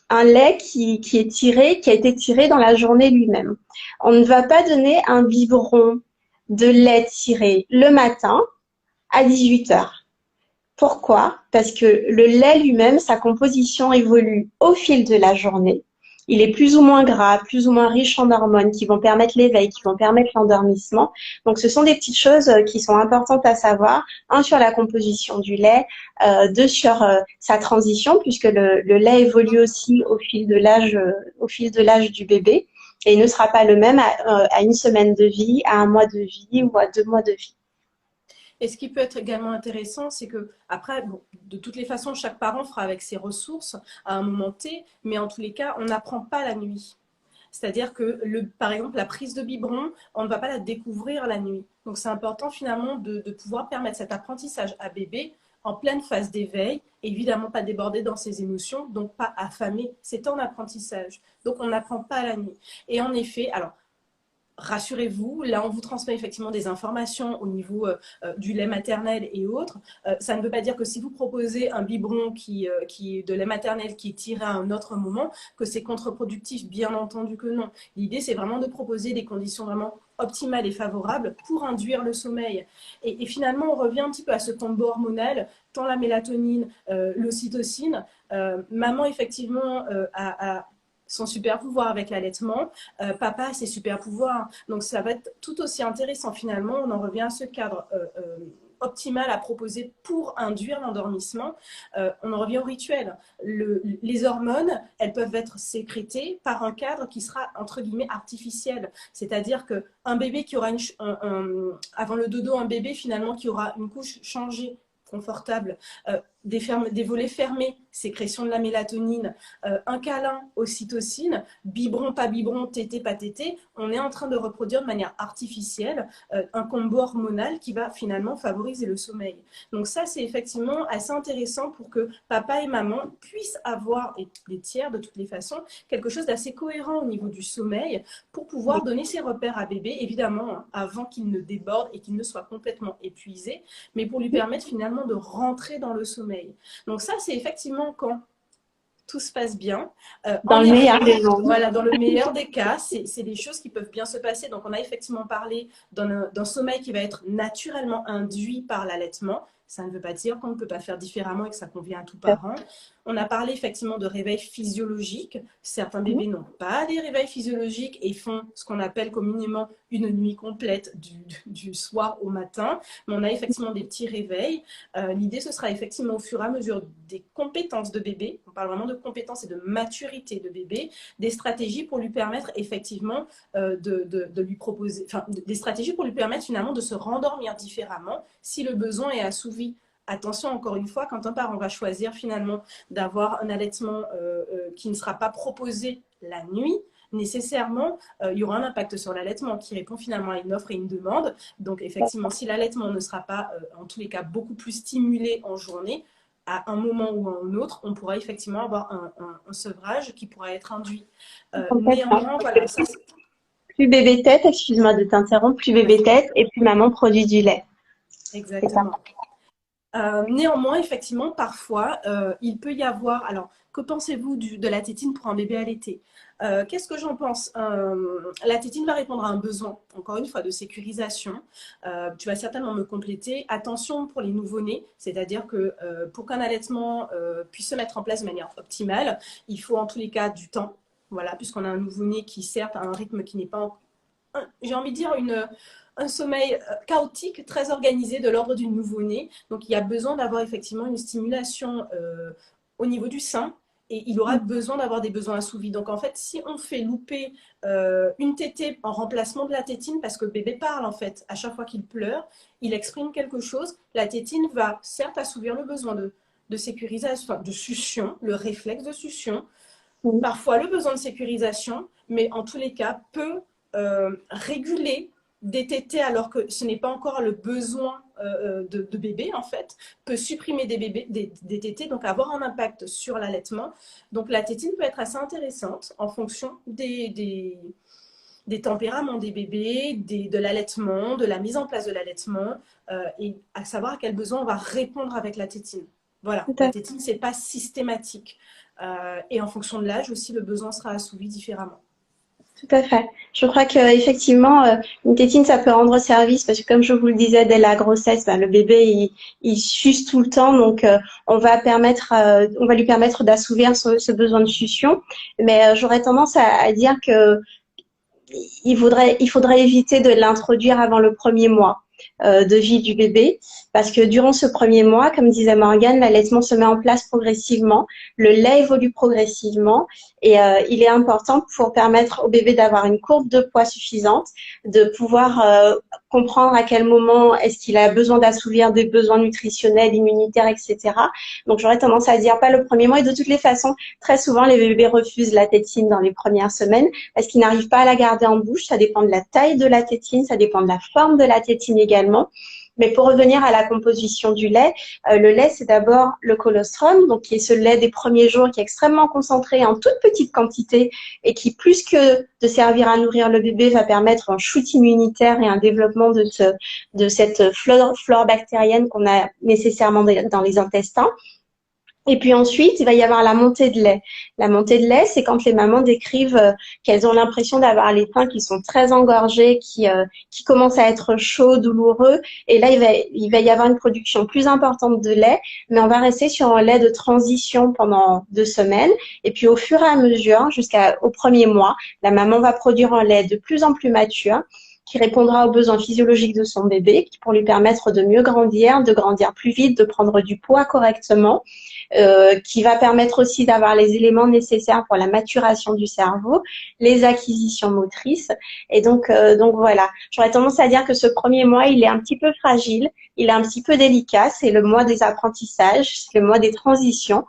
un lait qui est tiré, qui a été tiré dans la journée lui-même. On ne va pas donner un biberon de lait tiré le matin à 18 heures. Pourquoi? Parce que le lait lui-même, sa composition évolue au fil de la journée. Il est plus ou moins gras, plus ou moins riche en hormones qui vont permettre l'éveil, qui vont permettre l'endormissement. Donc, ce sont des petites choses qui sont importantes à savoir. Un, sur la composition du lait. Deux, sur sa transition, puisque le lait évolue aussi au fil de l'âge du bébé et il ne sera pas le même à une semaine de vie, à un mois de vie ou à 2 mois de vie. Et ce qui peut être également intéressant, c'est que après, bon, de toutes les façons, chaque parent fera avec ses ressources à un moment T, mais en tous les cas, on n'apprend pas la nuit. C'est-à-dire que, par exemple, la prise de biberon, on ne va pas la découvrir la nuit. Donc, c'est important finalement de pouvoir permettre cet apprentissage à bébé en pleine phase d'éveil, évidemment pas débordé dans ses émotions, donc pas affamé. C'est en apprentissage. Donc, on n'apprend pas la nuit. Et en effet, alors, rassurez-vous, là on vous transmet effectivement des informations au niveau du lait maternel et autres. Ça ne veut pas dire que si vous proposez un biberon qui est de lait maternel qui est tiré à un autre moment, que c'est contre-productif, bien entendu que non. L'idée c'est vraiment de proposer des conditions vraiment optimales et favorables pour induire le sommeil. Et finalement on revient un petit peu à ce combo hormonal, tant la mélatonine, l'ocytocine. Maman effectivement a son super pouvoir avec l'allaitement, papa a ses super pouvoirs. Donc ça va être tout aussi intéressant finalement. On en revient à ce cadre optimal à proposer pour induire l'endormissement. On en revient au rituel. Les hormones, elles peuvent être sécrétées par un cadre qui sera entre guillemets artificiel. C'est-à-dire qu'un bébé qui aura avant le dodo, un bébé finalement qui aura une couche changée, confortable, des volets fermés, sécrétion de la mélatonine, un câlin, ocytocine, biberon, pas biberon, tété, pas tété, on est en train de reproduire de manière artificielle un combo hormonal qui va finalement favoriser le sommeil. Donc ça, c'est effectivement assez intéressant pour que papa et maman puissent avoir, et les tiers de toutes les façons, quelque chose d'assez cohérent au niveau du sommeil pour pouvoir donner ses repères à bébé, évidemment, avant qu'il ne déborde et qu'il ne soit complètement épuisé, mais pour lui permettre finalement de rentrer dans le sommeil. Donc ça, c'est effectivement quand tout se passe bien. Dans le meilleur des mondes. Voilà, dans le meilleur des cas, c'est des choses qui peuvent bien se passer. Donc on a effectivement parlé d'un sommeil qui va être naturellement induit par l'allaitement. Ça ne veut pas dire qu'on ne peut pas faire différemment et que ça convient à tout parent. On a parlé effectivement de réveil physiologique. Certains Mhm. bébés n'ont pas des réveils physiologiques et font ce qu'on appelle communément une nuit complète du soir au matin. Mais on a effectivement des petits réveils. L'idée, ce sera effectivement au fur et à mesure des compétences de bébé. On parle vraiment de compétences et de maturité de bébé, des stratégies pour lui permettre effectivement de lui proposer, enfin, des stratégies pour lui permettre finalement de se rendormir différemment si le besoin est assouvi. Attention, encore une fois, quand un parent va choisir finalement d'avoir un allaitement qui ne sera pas proposé la nuit, nécessairement, il y aura un impact sur l'allaitement qui répond finalement à une offre et une demande. Donc, effectivement, si l'allaitement ne sera pas, en tous les cas, beaucoup plus stimulé en journée, à un moment ou à un autre, on pourra effectivement avoir un sevrage qui pourra être induit. Complètement. Néanmoins, Parce que voilà, ça, plus bébé tête, excuse-moi de t'interrompre, plus bébé tête et plus maman produit du lait. C'est ça. exactement. Néanmoins, effectivement, parfois, il peut y avoir. Alors, que pensez-vous de la tétine pour un bébé allaité? Qu'est-ce que j'en pense? La tétine va répondre à un besoin, encore une fois, de sécurisation. Tu vas certainement me compléter. Attention pour les nouveau-nés, c'est-à-dire que pour qu'un allaitement puisse se mettre en place de manière optimale, il faut en tous les cas du temps. Voilà, puisqu'on a un nouveau-né qui, certes, a un rythme qui n'est pas, j'ai envie de dire, un sommeil chaotique, très organisé de l'ordre du nouveau-né. Donc, il y a besoin d'avoir effectivement une stimulation au niveau du sein et il aura besoin d'avoir des besoins assouvis. Donc, en fait, si on fait louper une tétée en remplacement de la tétine, parce que le bébé parle, en fait, à chaque fois qu'il pleure, il exprime quelque chose, la tétine va certes assouvir le besoin de sécurisation, enfin, de succion, le réflexe de succion, Mhm. parfois le besoin de sécurisation, mais en tous les cas peut réguler des tétés alors que ce n'est pas encore le besoin de bébé en fait, peut supprimer des, bébés, des tétés, donc avoir un impact sur l'allaitement. Donc la tétine peut être assez intéressante en fonction des tempéraments des bébés, de l'allaitement, de la mise en place de l'allaitement, et à savoir à quel besoin on va répondre avec la tétine. Voilà, Tout la à tétine, c'est pas systématique. Et en fonction de l'âge aussi, le besoin sera assouvi différemment. Tout à fait. Je crois que effectivement, une tétine, ça peut rendre service parce que comme je vous le disais, dès la grossesse, ben, le bébé il suce tout le temps, donc on va lui permettre d'assouvir ce besoin de succion. Mais j'aurais tendance à dire que il faudrait éviter de l'introduire avant le premier mois de vie du bébé, parce que durant ce premier mois, comme disait Morgane, l'allaitement se met en place progressivement, le lait évolue progressivement, et il est important pour permettre au bébé d'avoir une courbe de poids suffisante, de pouvoir comprendre à quel moment est-ce qu'il a besoin d'assouvir des besoins nutritionnels, immunitaires, etc. Donc j'aurais tendance à dire pas le premier mois, et de toutes les façons, très souvent les bébés refusent la tétine dans les premières semaines parce qu'ils n'arrivent pas à la garder en bouche. Ça dépend de la taille de la tétine, ça dépend de la forme de la tétine également. Mais pour revenir à la composition du lait, le lait, c'est d'abord le colostrum, donc qui est ce lait des premiers jours qui est extrêmement concentré en toute petite quantité et qui, plus que de servir à nourrir le bébé, va permettre un shoot immunitaire et un développement de cette flore bactérienne qu'on a nécessairement dans les intestins. Et puis ensuite, il va y avoir la montée de lait. La montée de lait, c'est quand les mamans décrivent qu'elles ont l'impression d'avoir les seins qui sont très engorgés, qui commencent à être chauds, douloureux. Et là, il va y avoir une production plus importante de lait, mais on va rester sur un lait de transition pendant 2 semaines. Et puis au fur et à mesure, jusqu'au premier mois, la maman va produire un lait de plus en plus mature qui répondra aux besoins physiologiques de son bébé, pour lui permettre de mieux grandir, de grandir plus vite, de prendre du poids correctement, qui va permettre aussi d'avoir les éléments nécessaires pour la maturation du cerveau, les acquisitions motrices. Et donc voilà, j'aurais tendance à dire que ce premier mois, il est un petit peu fragile, il est un petit peu délicat, c'est le mois des apprentissages, c'est le mois des transitions.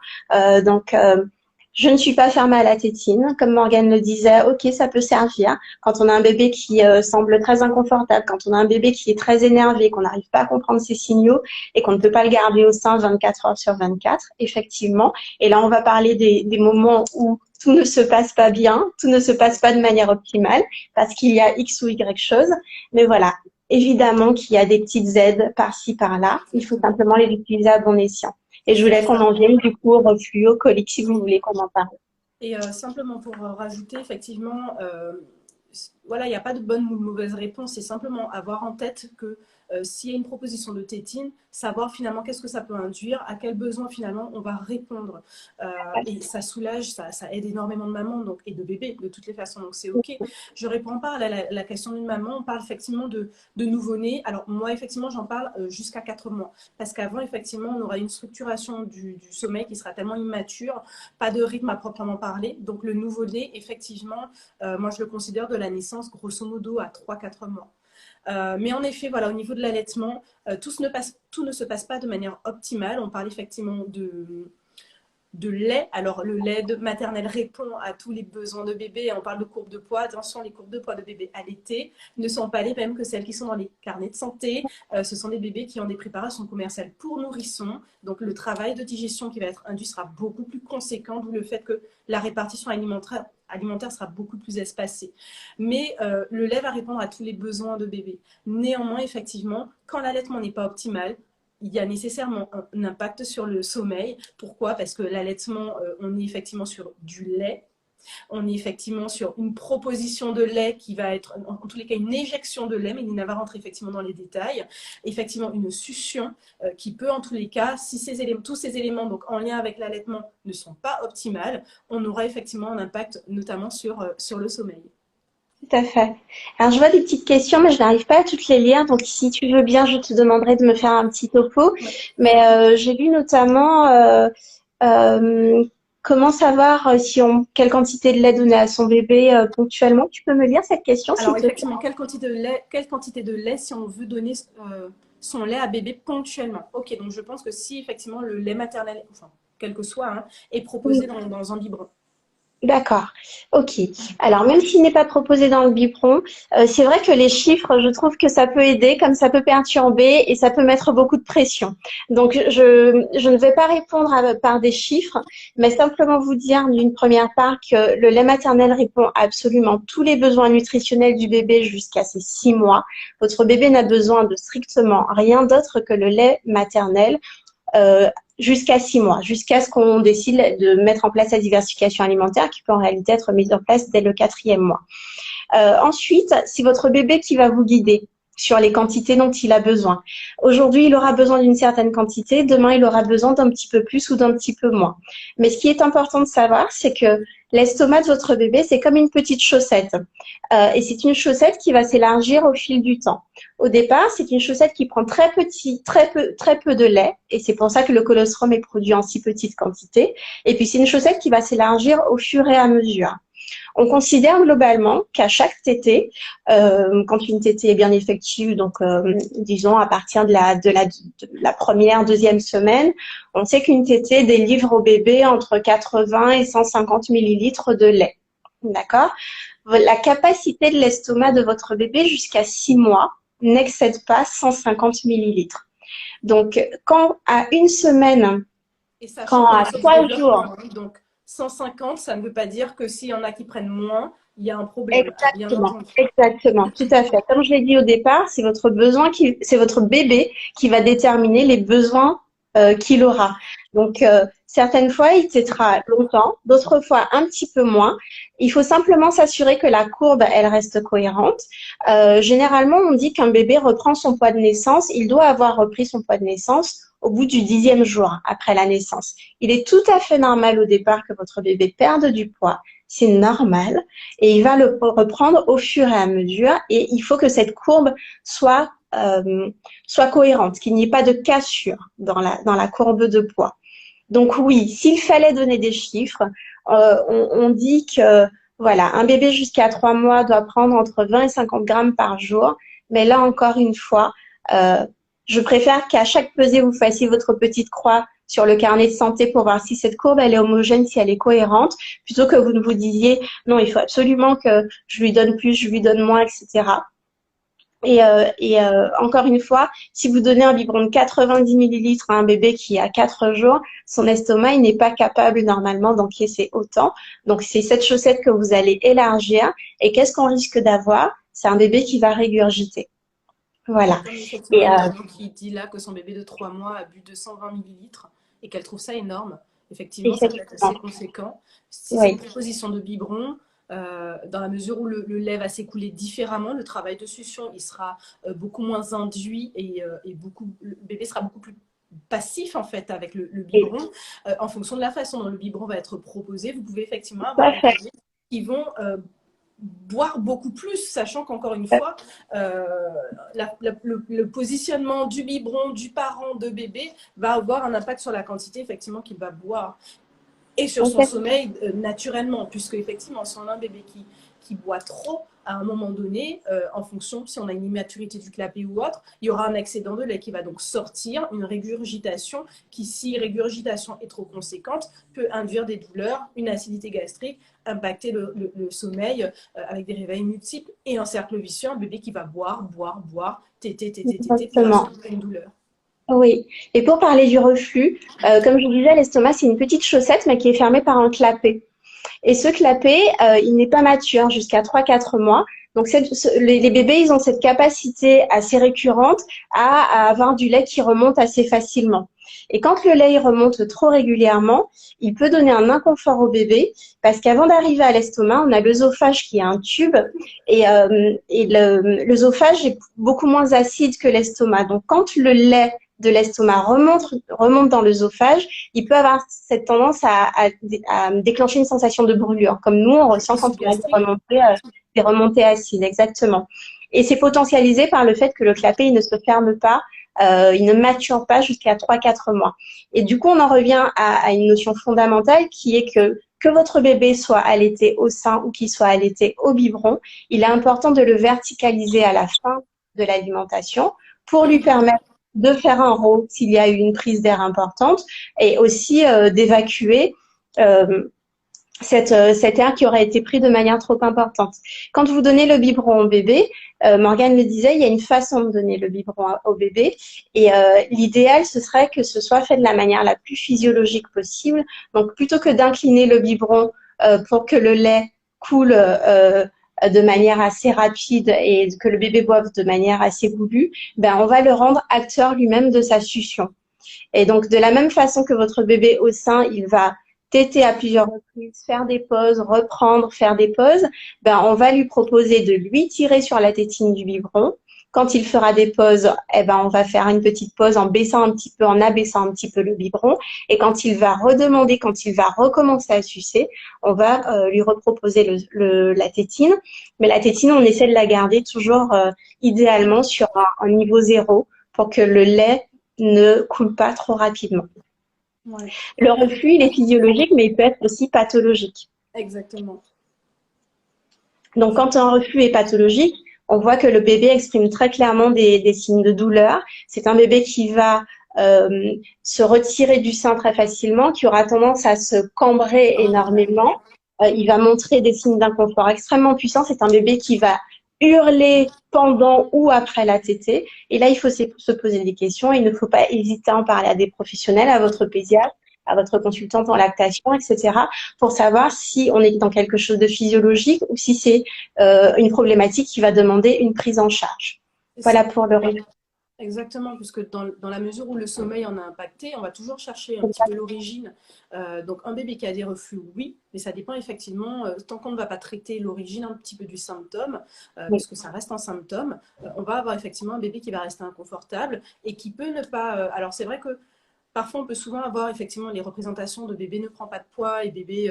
Je ne suis pas fermée à la tétine. Comme Morgane le disait, ok, ça peut servir. Quand on a un bébé qui semble très inconfortable, quand on a un bébé qui est très énervé, qu'on n'arrive pas à comprendre ses signaux et qu'on ne peut pas le garder au sein 24 heures sur 24, effectivement. Et là, on va parler des moments où tout ne se passe pas bien, tout ne se passe pas de manière optimale parce qu'il y a X ou Y chose. Mais voilà, évidemment qu'il y a des petites aides par-ci, par-là. Il faut Exactement. simplement les utiliser à bon escient. Et je C'est voulais qu'on ça. en vienne du coup au reflux, au si vous Oui. voulez qu'on en parle. Et simplement pour rajouter, effectivement, voilà, il n'y a pas de bonne ou de mauvaise réponse. C'est simplement avoir en tête que s'il y a une proposition de tétine, savoir finalement qu'est-ce que ça peut induire, à quel besoin finalement on va répondre. Et ça soulage, ça aide énormément de mamans donc, et de bébés de toutes les façons. Donc c'est OK. Je ne réponds pas à la question d'une maman. On parle effectivement de nouveau-né. Alors moi, effectivement, j'en parle jusqu'à 4 mois. Parce qu'avant, effectivement, on aura une structuration du sommeil qui sera tellement immature, pas de rythme à proprement parler. Donc le nouveau-né, effectivement, moi je le considère de la naissance grosso modo à 3-4 mois. Mais en effet, voilà, au niveau de l'allaitement, tout ne se passe pas de manière optimale. On parle effectivement de lait. Alors, le lait maternel répond à tous les besoins de bébé. On parle de courbe de poids. Attention, les courbes de poids de bébé allaités ne sont pas les mêmes que celles qui sont dans les carnets de santé. Ce sont des bébés qui ont des préparations commerciales pour nourrissons. Donc, le travail de digestion qui va être induit sera beaucoup plus conséquent, d'où le fait que la répartition alimentaire sera beaucoup plus espacée. Mais le lait va répondre à tous les besoins de bébé. Néanmoins, effectivement, quand l'allaitement n'est pas optimal, il y a nécessairement un impact sur le sommeil. Pourquoi? Parce que l'allaitement, on est effectivement sur du lait. On est effectivement sur une proposition de lait qui va être, en tous les cas, une éjection de lait, mais Nina va rentrer effectivement dans les détails. Effectivement, une succion qui peut, en tous les cas, si tous ces éléments donc, en lien avec l'allaitement ne sont pas optimales, on aura effectivement un impact notamment sur le sommeil. Tout à fait. Alors, je vois des petites questions, mais je n'arrive pas à toutes les lire. Donc, si tu veux bien, je te demanderai de me faire un petit topo. Ouais. Mais j'ai lu notamment euh, comment savoir si quelle quantité de lait donner à son bébé ponctuellement. Tu peux me lire cette question, s'il Alors te plaît? effectivement, quelle quantité de lait si on veut donner son lait à bébé ponctuellement? Ok, donc je pense que si effectivement le lait maternel, enfin quel que soit, hein, est proposé dans un biberon. D'accord. Ok. Alors, même s'il n'est pas proposé dans le biberon, c'est vrai que les chiffres, je trouve que ça peut aider, comme ça peut perturber et ça peut mettre beaucoup de pression. Donc, je ne vais pas répondre par des chiffres, mais simplement vous dire d'une première part que le lait maternel répond à absolument tous les besoins nutritionnels du bébé jusqu'à ses 6 mois. Votre bébé n'a besoin de strictement rien d'autre que le lait maternel euh, jusqu'à 6 mois, jusqu'à ce qu'on décide de mettre en place la diversification alimentaire qui peut en réalité être mise en place dès le 4e mois. Ensuite, c'est votre bébé qui va vous guider sur les quantités dont il a besoin. Aujourd'hui, il aura besoin d'une certaine quantité, demain, il aura besoin d'un petit peu plus ou d'un petit peu moins. Mais ce qui est important de savoir, c'est que l'estomac de votre bébé, c'est comme une petite chaussette. Et c'est une chaussette qui va s'élargir au fil du temps. Au départ, c'est une chaussette qui prend très peu de lait, et c'est pour ça que le colostrum est produit en si petite quantité. Et puis, c'est une chaussette qui va s'élargir au fur et à mesure. On considère globalement qu'à chaque tétée, quand une tétée est bien effective, donc disons à partir de la première, deuxième semaine, on sait qu'une tétée délivre au bébé entre 80 et 150 millilitres de lait. D'accord? La capacité de l'estomac de votre bébé jusqu'à 6 mois n'excède pas 150 millilitres. Donc, quand à une semaine, Et sachant quand que les à choses 3 jours, développent, hein, donc 150, ça ne veut pas dire que s'il y en a qui prennent moins, il y a un problème, bien exactement, entendu. exactement, tout à fait. Comme je l'ai dit au départ, c'est votre bébé qui va déterminer les besoins qu'il aura. Donc, certaines fois, il tétera longtemps, d'autres fois un petit peu moins. Il faut simplement s'assurer que la courbe, elle reste cohérente. Généralement, on dit qu'un bébé reprend son poids de naissance. Il doit avoir repris son poids de naissance au bout du 10e jour après la naissance. Il est tout à fait normal au départ que votre bébé perde du poids. C'est normal et il va le reprendre au fur et à mesure et il faut que cette courbe soit, soit cohérente, qu'il n'y ait pas de cassure dans la courbe de poids. Donc oui, s'il fallait donner des chiffres, on dit que voilà, un bébé jusqu'à 3 mois doit prendre entre 20 et 50 grammes par jour, mais là encore une fois, euh, je préfère qu'à chaque pesée, vous fassiez votre petite croix sur le carnet de santé pour voir si cette courbe elle est homogène, si elle est cohérente, plutôt que vous ne vous disiez non, il faut absolument que je lui donne plus, je lui donne moins, etc. Et encore une fois, si vous donnez un biberon de 90 millilitres à un bébé qui a 4 jours, son estomac il n'est pas capable normalement d'encaisser autant. Donc c'est cette chaussette que vous allez élargir. Et qu'est-ce qu'on risque d'avoir? C'est un bébé qui va régurgiter. Voilà. Comme effectivement Et une maman qui dit là que son bébé de 3 mois a bu 220 millilitres et qu'elle trouve ça énorme, effectivement, ça peut être assez effectivement, conséquent. Si c'est une oui. proposition de biberon, dans la mesure où le lait va s'écouler différemment. Le travail de succion, il sera beaucoup moins induit et le bébé sera beaucoup plus passif en fait avec le Et biberon. En fonction de la façon dont le biberon va être proposé, vous pouvez effectivement tout avoir à des fait. bébés qui vont boire beaucoup plus, sachant qu'encore une fois, le positionnement du biberon, du parent de bébé va avoir un impact sur la quantité effectivement qu'il va boire et sur son sommeil naturellement, puisque effectivement, si on a un bébé qui boit trop, à un moment donné, en fonction, si on a une immaturité du clapet ou autre, il y aura un excédent de lait qui va donc sortir, une régurgitation qui, si régurgitation est trop conséquente, peut induire des douleurs, une acidité gastrique, impacter le sommeil avec des réveils multiples et un cercle vicieux, un bébé qui va boire, boire, boire, téter, téter, téter, puis il va se Exactement. retrouver une douleur. Oui. Et pour parler du reflux, comme je vous disais, l'estomac, c'est une petite chaussette, mais qui est fermée par un clapet. Et ce clapet, il n'est pas mature jusqu'à 3 4 mois. Donc, les bébés, ils ont cette capacité assez récurrente à avoir du lait qui remonte assez facilement. Et quand le lait il remonte trop régulièrement, il peut donner un inconfort au bébé parce qu'avant d'arriver à l'estomac, on a l'œsophage qui est un tube et l'œsophage est beaucoup moins acide que l'estomac. Donc, quand le lait de l'estomac remonte dans l'œsophage, il peut avoir cette tendance à déclencher une sensation de brûlure, comme nous, on ressent quand Reflux on a gastrique. des remontées acides, exactement. Et c'est potentialisé par le fait que le clapet, il ne se ferme pas, il ne mature pas jusqu'à 3 4 mois. Et du coup, on en revient à une notion fondamentale qui est que votre bébé soit allaité au sein ou qu'il soit allaité au biberon, il est important de le verticaliser à la fin de l'alimentation pour lui permettre de faire un rot s'il y a eu une prise d'air importante et aussi d'évacuer euh, cet air qui aurait été pris de manière trop importante. Quand vous donnez le biberon au bébé, Morgane le disait, il y a une façon de donner le biberon au bébé et l'idéal, ce serait que ce soit fait de la manière la plus physiologique possible. Donc, plutôt que d'incliner le biberon pour que le lait coule de manière assez rapide et que le bébé boive de manière assez goulue, ben, on va le rendre acteur lui-même de sa succion. Et donc, de la même façon que votre bébé au sein, il va téter à plusieurs reprises, faire des pauses, reprendre, faire des pauses, ben, on va lui proposer de lui tirer sur la tétine du biberon. Quand il fera des pauses, eh ben, on va faire une petite pause en baissant un petit peu, en abaissant un petit peu le biberon. Et quand il va redemander, quand il va recommencer à sucer, on va lui reproposer la tétine. Mais la tétine, on essaie de la garder toujours idéalement sur un niveau zéro pour que le lait ne coule pas trop rapidement. Ouais, Le reflux, il est physiologique, mais il peut être aussi pathologique. exactement. Donc, quand un reflux est pathologique, on voit que le bébé exprime très clairement des signes de douleur. C'est un bébé qui va se retirer du sein très facilement, qui aura tendance à se cambrer énormément. Il va montrer des signes d'inconfort extrêmement puissants. C'est un bébé qui va hurler pendant ou après la tétée. Et là, il faut se poser des questions. Il ne faut pas hésiter à en parler à des professionnels, à votre pédiatre, à votre consultante en lactation, etc., pour savoir si on est dans quelque chose de physiologique ou si c'est une problématique qui va demander une prise en charge. C'est Voilà ça. pour le reflux. Exactement, puisque dans la mesure où le sommeil en a impacté, on va toujours chercher un petit peu l'origine. Donc un bébé qui a des reflux, oui, mais ça dépend effectivement, tant qu'on ne va pas traiter l'origine un petit peu du symptôme, Oui. puisque ça reste un symptôme, on va avoir effectivement un bébé qui va rester inconfortable et qui peut ne pas... alors c'est vrai que parfois, on peut souvent avoir effectivement les représentations de bébé ne prend pas de poids et bébé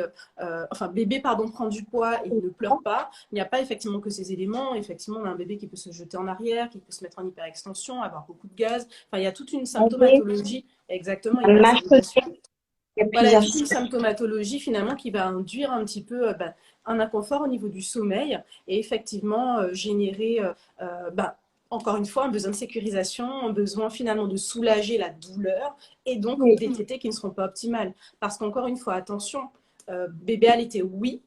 pardon, prend du poids et ne pleure pas. Il n'y a pas effectivement que ces éléments. Effectivement, on a un bébé qui peut se jeter en arrière, qui peut se mettre en hyperextension, avoir beaucoup de gaz. Enfin, il y a toute une symptomatologie, exactement, Un mâchoté, hypersalivation. il y a Voilà, il y a plusieurs toute une signes. symptomatologie finalement qui va induire un petit peu un inconfort au niveau du sommeil et effectivement générer, encore une fois, un besoin de sécurisation, un besoin finalement de soulager la douleur et donc Oui. des tétées qui ne seront pas optimales. Parce qu'encore une fois, attention, bébé allaité, oui,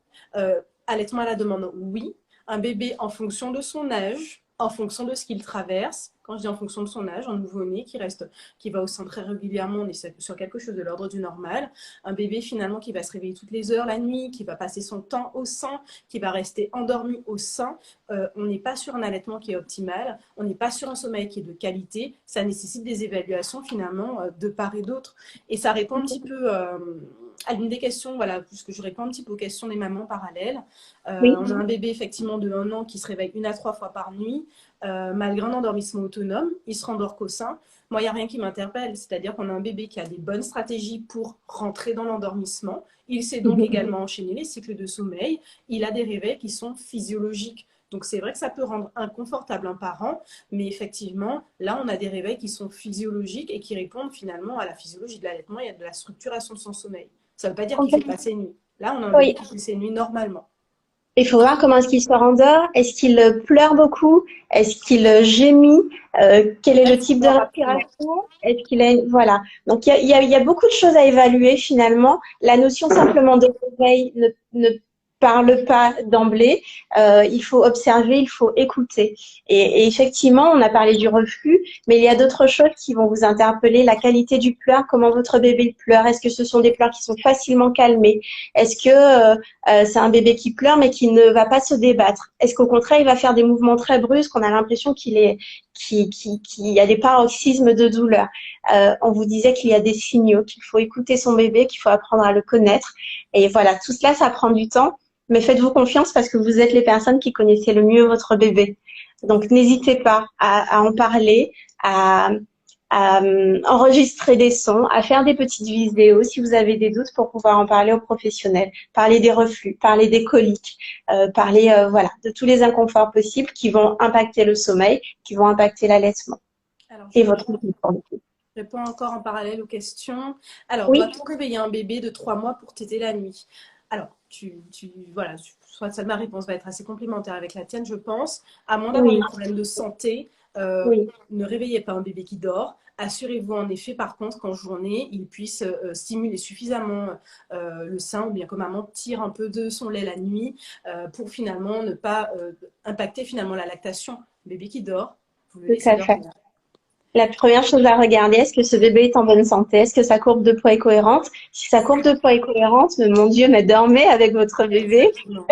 allaitement à la demande, oui, un bébé en fonction de son âge, en fonction de ce qu'il traverse, Quand je dis en fonction de son âge, un nouveau-né qui va au sein très régulièrement, on est sur quelque chose de l'ordre du normal. Un bébé finalement qui va se réveiller toutes les heures la nuit, qui va passer son temps au sein, qui va rester endormi au sein. On n'est pas sur un allaitement qui est optimal, on n'est pas sur un sommeil qui est de qualité. Ça nécessite des évaluations finalement de part et d'autre. Et ça répond un petit peu à l'une des questions, voilà, puisque je réponds un petit peu aux questions des mamans parallèles. Oui, On a un bébé effectivement de 1 an qui se réveille 1 à 3 fois par nuit, malgré un endormissement autonome, il se rendort qu'au sein. Moi, il n'y a rien qui m'interpelle, c'est-à-dire qu'on a un bébé qui a des bonnes stratégies pour rentrer dans l'endormissement. Il sait donc également enchaîner les cycles de sommeil. Il a des réveils qui sont physiologiques. Donc c'est vrai que ça peut rendre inconfortable un parent, mais effectivement, là, on a des réveils qui sont physiologiques et qui répondent finalement à la physiologie de l'allaitement et à de la structuration de son sommeil. Ça ne veut pas dire qu'il ne fait pas ses nuits. Là, on a un bébé oui. qui fait ses nuits normalement. Il faut voir comment est-ce qu'il se rendort. Est-ce qu'il pleure beaucoup? Est-ce qu'il gémit? Quel est le type de Rapidement. respiration? Est-ce qu'il est voilà. Donc il y a beaucoup de choses à évaluer finalement. La notion simplement de réveil ne parle pas d'emblée. Il faut observer, il faut écouter. Et effectivement, on a parlé du reflux, mais il y a d'autres choses qui vont vous interpeller. La qualité du pleur, comment votre bébé pleure. Est-ce que ce sont des pleurs qui sont facilement calmés? Est-ce que c'est un bébé qui pleure mais qui ne va pas se débattre? Est-ce qu'au contraire, il va faire des mouvements très brusques, on a l'impression qu'il y a des paroxysmes de douleur? On vous disait qu'il y a des signaux, qu'il faut écouter son bébé, qu'il faut apprendre à le connaître. Et voilà, tout cela, ça prend du temps, mais faites-vous confiance parce que vous êtes les personnes qui connaissez le mieux votre bébé. Donc, n'hésitez pas à en parler, à enregistrer des sons, à faire des petites vidéos si vous avez des doutes pour pouvoir en parler aux professionnels, parler des reflux, parler des coliques, parler voilà de tous les inconforts possibles qui vont impacter le sommeil, qui vont impacter l'allaitement Alors, et votre vie pour le coup. je réponds encore en parallèle aux questions. Alors, Oui, doit-on réveiller un bébé de 3 mois pour téter la nuit? Alors, voilà, soit ça, ma réponse va être assez complémentaire avec la tienne, je pense. À moins d'avoir oui, des problèmes de santé, oui, ne réveillez pas un bébé qui dort. Assurez-vous en effet, par contre, qu'en journée, il puisse stimuler suffisamment le sein, ou bien que maman tire un peu de son lait la nuit, pour finalement ne pas impacter finalement la lactation. Bébé qui dort, vous le tout laissez à fait. dormir. La première chose à regarder, est-ce que ce bébé est en bonne santé? Est-ce que sa courbe de poids est cohérente? Si sa courbe de poids est cohérente, mais mon Dieu, mais dormez avec votre bébé. Exactement.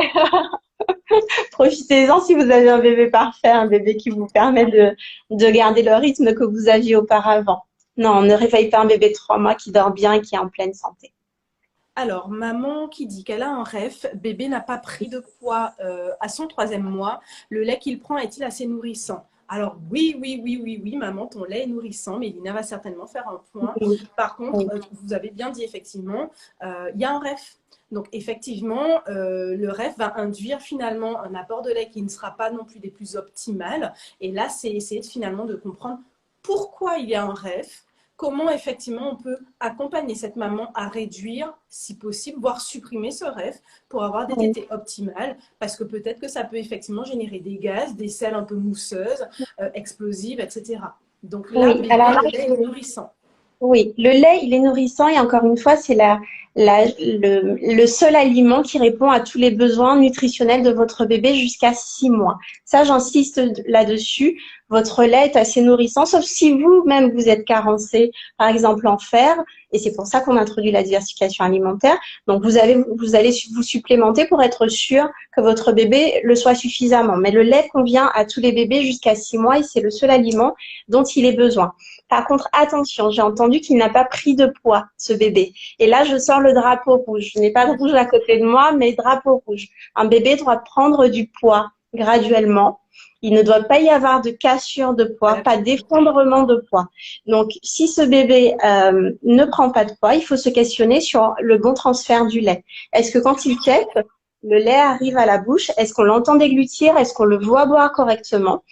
Profitez-en si vous avez un bébé parfait, un bébé qui vous permet de garder le rythme que vous aviez auparavant. Non, ne réveille pas un bébé de 3 mois qui dort bien et qui est en pleine santé. Alors, maman qui dit qu'elle a un REF, bébé n'a pas pris de poids à son 3e mois. Le lait qu'il prend est-il assez nourrissant? Alors, oui, oui, oui, oui, oui, maman, ton lait est nourrissant. Mélina va certainement faire un point. Oui, Par contre, oui. vous avez bien dit effectivement, il y a un REF. Donc, effectivement, le REF va induire finalement un apport de lait qui ne sera pas non plus des plus optimales. Et là, c'est essayer finalement de comprendre pourquoi il y a un REF, comment effectivement on peut accompagner cette maman à réduire, si possible, voire supprimer ce rêve pour avoir des Oui. tétées optimales, parce que peut-être que ça peut effectivement générer des gaz, des selles un peu mousseuses, explosives, etc. Donc là, Oui. bébé, Alors là, le lait est nourrissant. oui, le lait, il est nourrissant et encore une fois, c'est le seul aliment qui répond à tous les besoins nutritionnels de votre bébé jusqu'à 6 mois. Ça, j'insiste là-dessus. Votre lait est assez nourrissant, sauf si vous-même vous êtes carencé, par exemple en fer, et c'est pour ça qu'on introduit la diversification alimentaire. Donc, vous allez vous supplémenter pour être sûr que votre bébé le soit suffisamment. Mais le lait convient à tous les bébés jusqu'à 6 mois et c'est le seul aliment dont il est besoin. Par contre, attention, j'ai entendu qu'il n'a pas pris de poids, ce bébé. Et là, je sors le drapeau rouge. Je n'ai pas de rouge à côté de moi, mais drapeau rouge. Un bébé doit prendre du poids graduellement. Il ne doit pas y avoir de cassure de poids, Voilà. pas d'effondrement de poids. Donc, si ce bébé ne prend pas de poids, il faut se questionner sur le bon transfert du lait. Est-ce que quand il tète, le lait arrive à la bouche? Est-ce qu'on l'entend déglutir? Est-ce qu'on le voit boire correctement?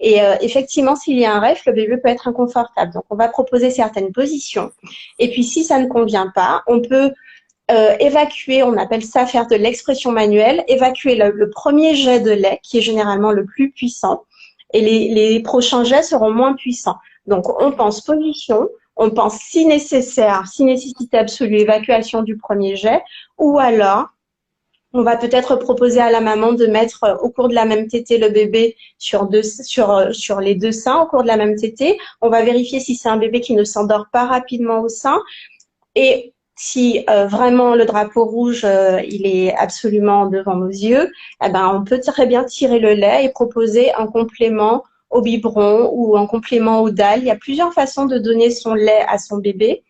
Et effectivement, s'il y a un ref, le bébé peut être inconfortable. Donc, on va proposer certaines positions. Et puis, si ça ne convient pas, on peut évacuer, on appelle ça faire de l'expression manuelle, évacuer le premier jet de lait, qui est généralement le plus puissant, et les prochains jets seront moins puissants. Donc, on pense position, on pense si nécessaire, si nécessité absolue, évacuation du premier jet, ou alors On va peut-être proposer à la maman de mettre au cours de la même tétée le bébé sur les deux seins au cours de la même tétée. On va vérifier si c'est un bébé qui ne s'endort pas rapidement au sein. Et si vraiment le drapeau rouge, il est absolument devant nos yeux, eh ben, on peut très bien tirer le lait et proposer un complément au biberon ou un complément au dalle. Il y a plusieurs façons de donner son lait à son bébé.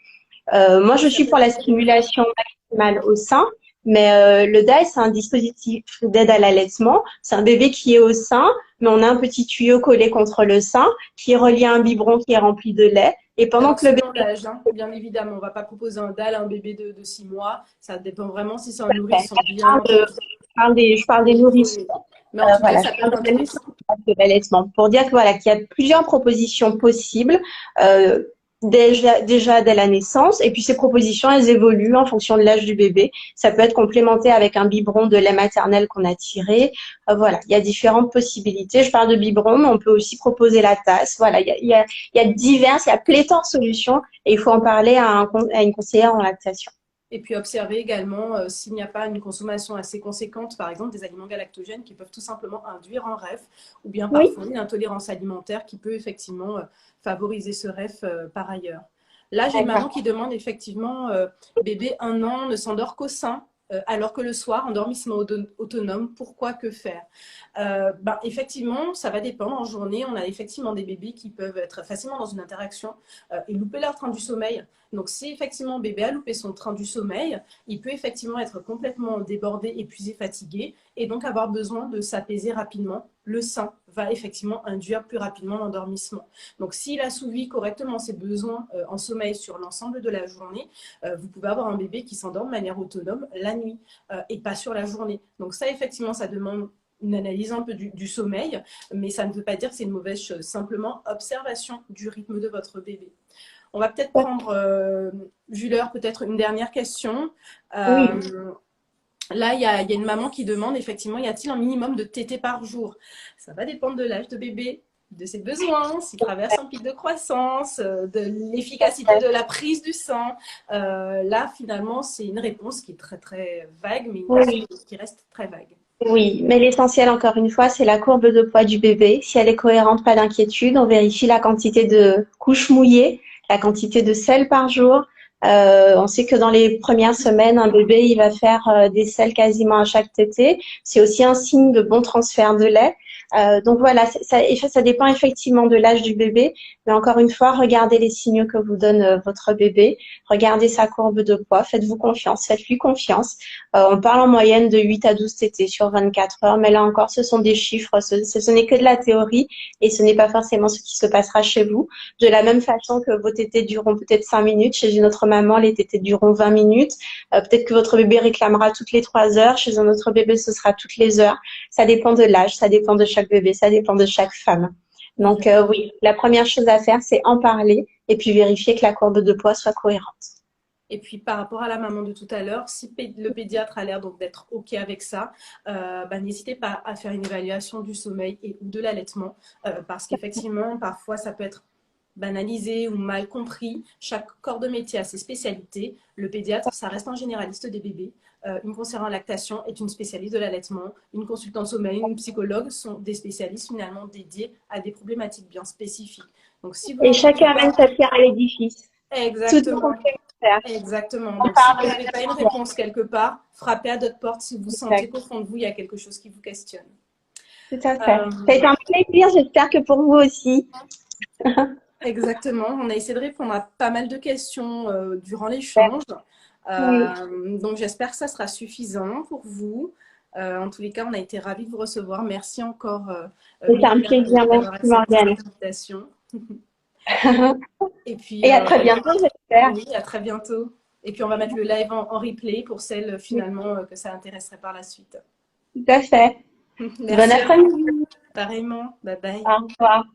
Moi, je Oui, ça suis peut pour être la intéressant. stimulation maximale au sein, mais le DAE, c'est un dispositif d'aide à l'allaitement. C'est un bébé qui est au sein, mais on a un petit tuyau collé contre le sein qui est relié à un biberon qui est rempli de lait. Et pendant Alors, que le selon bébé l'âge, hein, bien évidemment, on ne va pas proposer un dalle à un bébé de 6 mois. Ça dépend vraiment si c'est un fait, nourrisson bien. je parle des Oui, oui, nourrissons. oui. Mais en tout cas, Voilà, je ça peut parle être de la intéressant. naissance de l'allaitement pour dire que voilà qu'il y a plusieurs propositions possibles euh, déjà dès la naissance et puis ces propositions elles évoluent en fonction de l'âge du bébé. Ça peut être complémenté avec un biberon de lait maternel qu'on a tiré. Voilà, il y a différentes possibilités. Je parle de biberon, mais on peut aussi proposer la tasse. Voilà, il y a diverses, il y a pléthore de solutions et il faut en parler à une conseillère en lactation. Et puis observer également s'il n'y a pas une consommation assez conséquente, par exemple des aliments galactogènes qui peuvent tout simplement induire un REF, ou bien Oui, parfois une intolérance alimentaire qui peut effectivement favoriser ce REF par ailleurs. Là, j'ai une maman d'accord. qui demande effectivement bébé 1 an ne s'endort qu'au sein, alors que le soir, endormissement autonome, pourquoi, que faire? Effectivement, ça va dépendre. En journée, on a effectivement des bébés qui peuvent être facilement dans une interaction et louper leur train du sommeil. Donc, si effectivement bébé a loupé son train du sommeil, il peut effectivement être complètement débordé, épuisé, fatigué, et donc avoir besoin de s'apaiser rapidement. Le sein va effectivement induire plus rapidement l'endormissement. Donc, s'il assouvit correctement ses besoins en sommeil sur l'ensemble de la journée, vous pouvez avoir un bébé qui s'endort de manière autonome la nuit et pas sur la journée. Donc, ça, effectivement, ça demande une analyse un peu du sommeil, mais ça ne veut pas dire que c'est une mauvaise chose. Simplement, observation du rythme de votre bébé. On va peut-être prendre, vu l'heure, peut-être une dernière question. Oui. Là, il y a une maman qui demande effectivement, y a-t-il un minimum de tétées par jour? Ça va dépendre de l'âge de bébé, de ses besoins, s'il traverse un pic de croissance, de l'efficacité de la prise du sang. Là, finalement, c'est une réponse qui est très très vague, mais une question Oui. qui reste très vague. Oui, mais l'essentiel, encore une fois, c'est la courbe de poids du bébé. Si elle est cohérente, pas d'inquiétude. On vérifie la quantité de couches mouillées, la quantité de sel par jour. On sait que dans les premières semaines, un bébé, il va faire des selles quasiment à chaque tétée. C'est aussi un signe de bon transfert de lait. Donc voilà, ça dépend effectivement de l'âge du bébé. Mais encore une fois, regardez les signaux que vous donne votre bébé. Regardez sa courbe de poids. Faites-vous confiance. Faites-lui confiance. On parle en moyenne de 8 à 12 tétées sur 24 heures, mais là encore, ce sont des chiffres, ce n'est que de la théorie et ce n'est pas forcément ce qui se passera chez vous. De la même façon que vos tétées dureront peut-être 5 minutes, chez une autre maman, les tétées dureront 20 minutes. Peut-être que votre bébé réclamera toutes les 3 heures, chez un autre bébé, ce sera toutes les heures. Ça dépend de l'âge, ça dépend de chaque bébé, ça dépend de chaque femme. Donc Exactement. oui, la première chose à faire, c'est en parler et puis vérifier que la courbe de poids soit cohérente. Et puis par rapport à la maman de tout à l'heure, si le pédiatre a l'air donc d'être OK avec ça, n'hésitez pas à faire une évaluation du sommeil et ou de l'allaitement, parce qu'effectivement, parfois, ça peut être banalisé ou mal compris. Chaque corps de métier a ses spécialités. Le pédiatre, ça reste un généraliste des bébés. Une conseillère en lactation est une spécialiste de l'allaitement. Une consultante sommeil, une psychologue sont des spécialistes finalement dédiés à des problématiques bien spécifiques. Donc si vous Et n'en trouvez chacun pas, amène sa pierre à l'édifice. Tout est exactement. complémentaire. Exactement. On Donc, si parle vous de n'avez pas une réponse quelque part, frappez à d'autres portes si vous sentez exact. qu'au fond de vous, il y a quelque chose qui vous questionne. Tout à fait. Ça a Euh, été un plaisir, j'espère que pour vous aussi. exactement. On a essayé de répondre à pas mal de questions durant Super. l'échange. Oui, Donc, j'espère que ça sera suffisant pour vous. En tous les cas, on a été ravis de vous recevoir. Merci encore, c'était un Mélina, plaisir. d'avoir Merci, accepté Morgane. cette invitation. Et puis, Et à très bientôt, j'espère. oui, à très bientôt. Et puis, on va mettre le live en replay pour celles finalement que ça intéresserait par la suite. Tout à fait. Bon Merci à vous. après-midi. Pareillement. Bye bye. Au revoir.